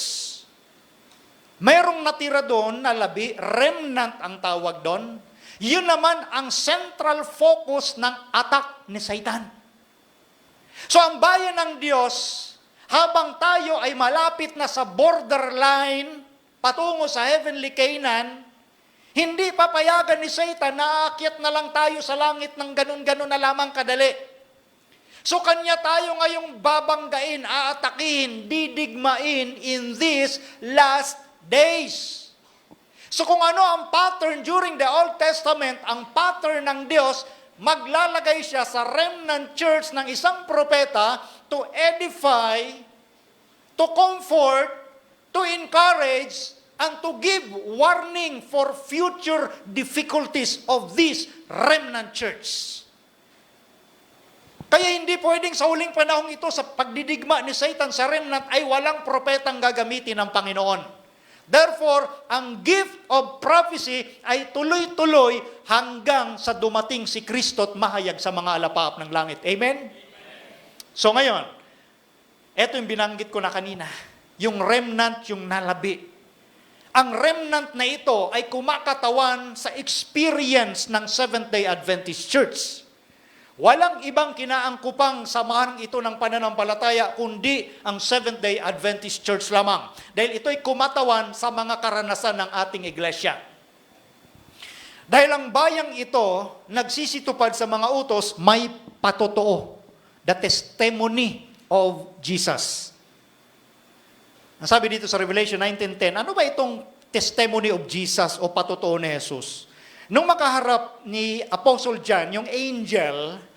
mayroong natira doon na labi, remnant ang tawag doon. Yun naman ang central focus ng attack ni Satan. So ang bayan ng Diyos, habang tayo ay malapit na sa borderline patungo sa heavenly Canaan, hindi papayagan ni Satan na aakyat na lang tayo sa langit ng ganun-ganun na lamang kadali. So kanya tayo ngayong babanggain, aatakihin, didigmain in these last days. So kung ano ang pattern during the Old Testament, ang pattern ng Diyos, maglalagay siya sa remnant church ng isang propeta to edify, to comfort, to encourage, and to give warning for future difficulties of this remnant church. Kaya hindi pwedeng sa huling panahong ito, sa pagdidigma ni Satan sa remnant, ay walang propetang gagamitin ng Panginoon. Therefore, ang gift of prophecy ay tuloy-tuloy hanggang sa dumating si Kristo at mahayag sa mga alapaap ng langit. Amen? So ngayon, eto yung binanggit ko na kanina, yung remnant, yung nalabi. Ang remnant na ito ay kumakatawan sa experience ng Seventh-day Adventist Church. Walang ibang kinaangkupang samahan ito ng pananampalataya kundi ang Seventh-day Adventist Church lamang. Dahil ito'y kumatawan sa mga karanasan ng ating iglesia. Dahil ang bayang ito nagsisitupad sa mga utos, may patotoo. The testimony of Jesus. Ang sabi dito sa Revelation 19:10, ano ba itong testimony of Jesus o patotoo ni Jesus? Nung makaharap ni Apostle John, yung angel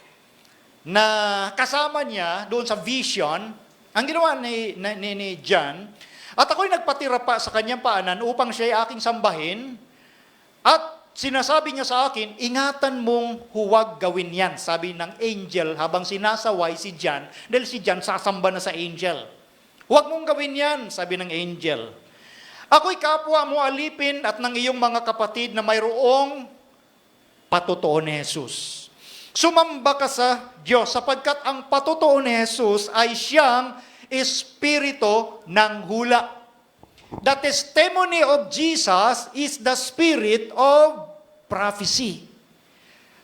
na kasama niya doon sa vision, ang ginawa ni John, at ako'y nagpatira pa sa kanyang paanan upang siya'y aking sambahin, at sinasabi niya sa akin, ingatan mong huwag gawin yan, sabi ng angel habang sinasaway si John, dahil si John sasamba na sa angel. Huwag mong gawin yan, sabi ng angel. Ako'y kapwa mo alipin at ng iyong mga kapatid na mayroong patotoo ni Jesus. Sumamba ka sa Diyos sapagkat ang patotoo ni Jesus ay siyang espiritu ng hula. The testimony of Jesus is the spirit of prophecy.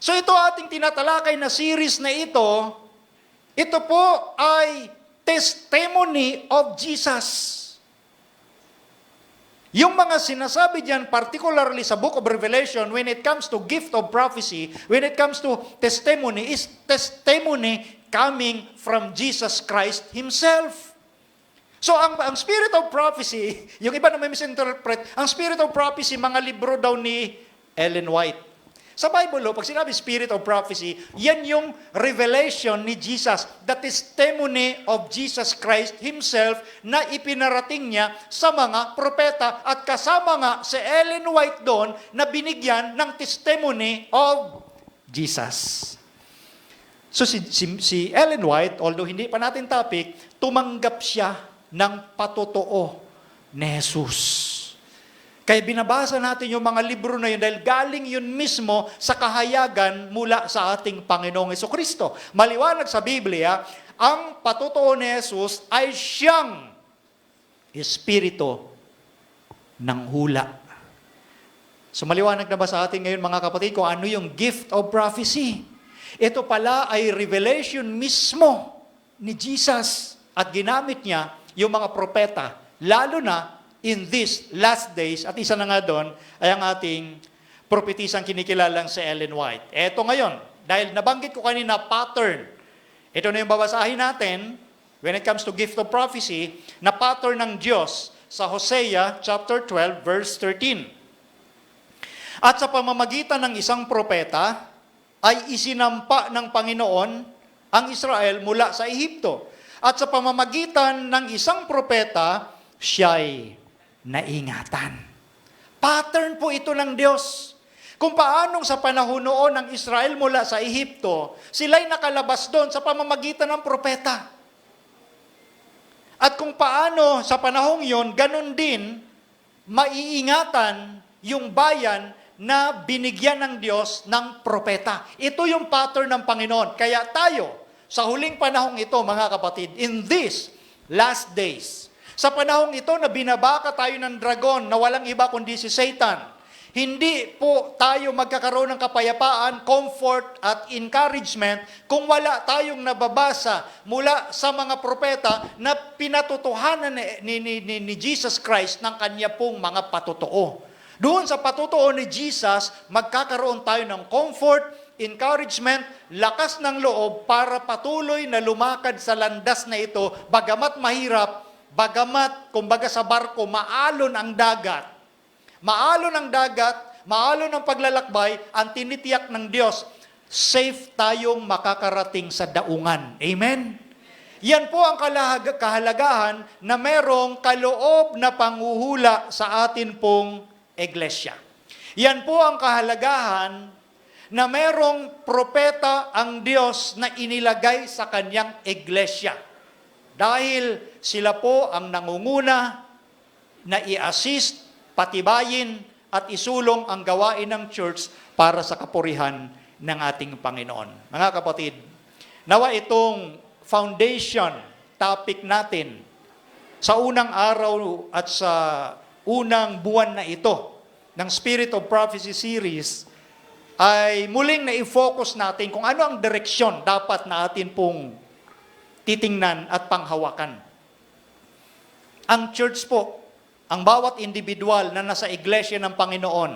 So ito ating tinatalakay na series na ito po ay testimony of Jesus. Yung mga sinasabi diyan, particularly sa book of Revelation, when it comes to gift of prophecy, when it comes to testimony, is testimony coming from Jesus Christ Himself. So ang spirit of prophecy, yung iba na may misinterpret, ang spirit of prophecy, mga libro daw ni Ellen White. Sa Bible, pag sinabi spirit of prophecy, yan yung revelation ni Jesus, the testimony of Jesus Christ Himself na ipinarating niya sa mga propeta at kasama nga si Ellen White doon na binigyan ng testimony of Jesus. So si Ellen White, although hindi pa natin topic, tumanggap siya ng patotoo ni Jesus. Kaya binabasa natin yung mga libro na yun dahil galing yun mismo sa kahayagan mula sa ating Panginoong Jesucristo. Maliwanag sa Biblia, ang patotoo ni Jesus ay siyang espiritu ng hula. So maliwanag na ba sa atin ngayon mga kapatid kung ano yung gift of prophecy? Ito pala ay revelation mismo ni Jesus. at ginamit niya yung mga propeta, lalo na in these last days, at isa na nga doon ay ang ating propetisang kinikilalang si Ellen White. Eto ngayon, dahil nabanggit ko kanina pattern, ito na yung babasahin natin when it comes to gift of prophecy, na pattern ng Diyos sa Hosea chapter 12 verse 13. At sa pamamagitan ng isang propeta, ay isinampa ng Panginoon ang Israel mula sa Ehipto. At sa pamamagitan ng isang propeta, siya'y naingatan. Pattern po ito ng Diyos. Kung paanong sa panahon noon ng Israel mula sa Ehipto, sila'y nakalabas doon sa pamamagitan ng propeta. At kung paano sa panahong yon, ganun din, maiingatan yung bayan na binigyan ng Diyos ng propeta. Ito yung pattern ng Panginoon. Kaya tayo, sa huling panahong ito, mga kapatid, in these last days, sa panahong ito na binabaka tayo ng dragon na walang iba kundi si Satan, hindi po tayo magkakaroon ng kapayapaan, comfort at encouragement kung wala tayong nababasa mula sa mga propeta na pinatutuhanan ni Jesus Christ ng kanya pong mga patotoo. Doon sa patotoo ni Jesus, magkakaroon tayo ng comfort, encouragement, lakas ng loob para patuloy na lumakad sa landas na ito, bagamat mahirap, bagamat, kumbaga sa barko, maalon ang dagat. Maalon ang dagat, maalon ang paglalakbay, ang tinitiyak ng Diyos, safe tayong makakarating sa daungan. Amen? Yan po ang kahalagahan na merong kaloob na panghuhula sa atin pong iglesia. Yan po ang kahalagahan na merong propeta ang Diyos na inilagay sa kanyang iglesia. Dahil sila po ang nangunguna na i-assist, patibayin at isulong ang gawain ng church para sa kapurihan ng ating Panginoon. Mga kapatid, nawa itong foundation topic natin sa unang araw at sa unang buwan na ito ng Spirit of Prophecy series ay muling na-focus natin kung ano ang direksyon dapat na atin pong titingnan at panghawakan. Ang church po, ang bawat individual na nasa iglesia ng Panginoon,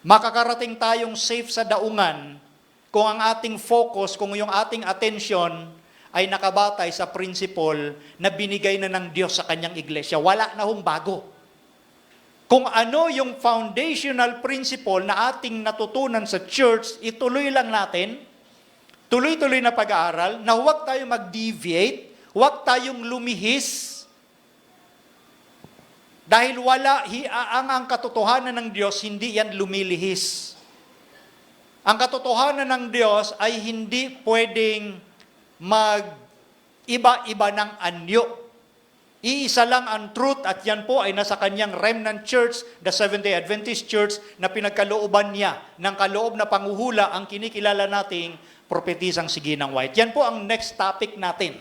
makakarating tayong safe sa daungan kung ang ating focus, kung yung ating attention ay nakabatay sa principle na binigay na ng Diyos sa kanyang iglesia. Wala na hong bago. Kung ano yung foundational principle na ating natutunan sa church, ituloy lang natin, tuloy-tuloy na pag-aaral, na huwag tayong mag-deviate, huwag tayong lumihis, dahil ang katotohanan ng Diyos, hindi yan lumilihis. Ang katotohanan ng Diyos ay hindi pwedeng mag-iba-iba ng anyo. Iisa lang ang truth at yan po ay nasa kanyang remnant church, the Seventh-day Adventist Church, na pinagkalooban niya ng kaloob na panguhula ang kinikilala nating propetisang si Ginang White. Yan po ang next topic natin.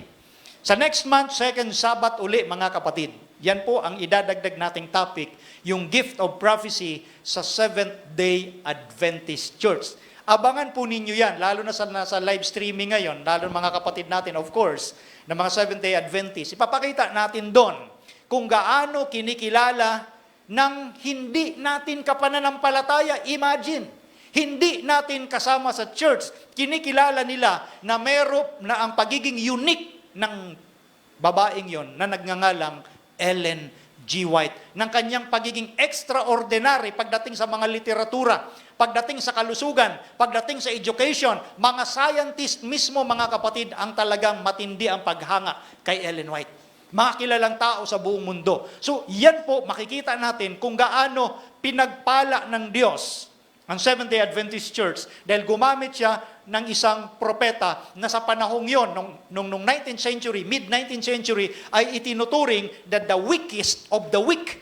Sa next month, second Sabbath uli, mga kapatid. Yan po ang idadagdag nating topic, yung gift of prophecy sa Seventh-day Adventist Church. Abangan po ninyo yan, lalo na sa live streaming ngayon, lalo mga kapatid natin, of course, ng mga Seventh-day Adventist. Ipapakita natin doon kung gaano kinikilala ng hindi natin kapananampalataya. Imagine, hindi natin kasama sa church, kinikilala nila na meron na ang pagiging unique ng babaeng yon na nagngangalang Ellen G. White, ng kanyang pagiging extraordinary pagdating sa mga literatura, pagdating sa kalusugan, pagdating sa education, mga scientist mismo, mga kapatid, ang talagang matindi ang paghanga kay Ellen White. Mga kilalang tao sa buong mundo. So, yan po, makikita natin kung gaano pinagpala ng Diyos ang Seventh-day Adventist Church dahil gumamit siya ng isang propeta na sa panahong yon, nung 19th century, mid-19th century, ay itinuturing that the weakest of the weak,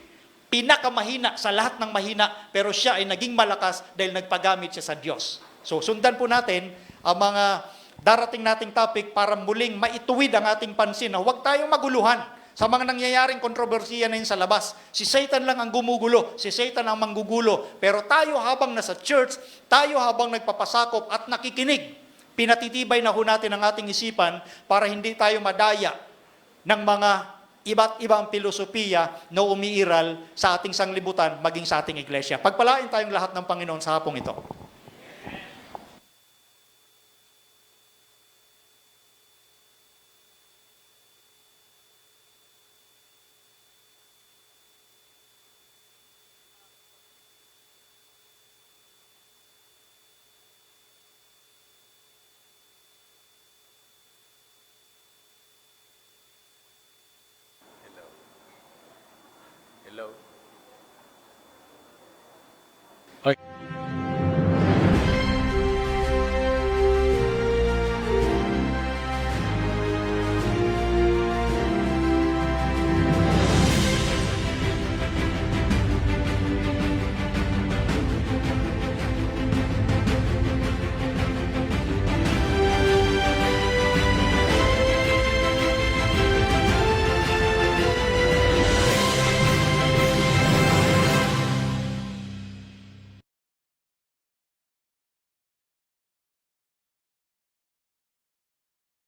pinakamahina sa lahat ng mahina, pero siya ay naging malakas dahil nagpagamit siya sa Diyos. So, sundan po natin ang mga darating nating topic para muling maituwid ang ating pansin na huwag tayong maguluhan sa mga nangyayaring kontrobersiya na yun sa labas. Si Satan lang ang gumugulo, si Satan ang manggugulo. Pero tayo habang nasa church, tayo habang nagpapasakop at nakikinig, pinatitibay na ho natin ang ating isipan para hindi tayo madaya ng mga iba't ibang filosofiya na umiiral sa ating sanglibutan, maging sa ating iglesia. Pagpalain tayong lahat ng Panginoon sa hapong ito.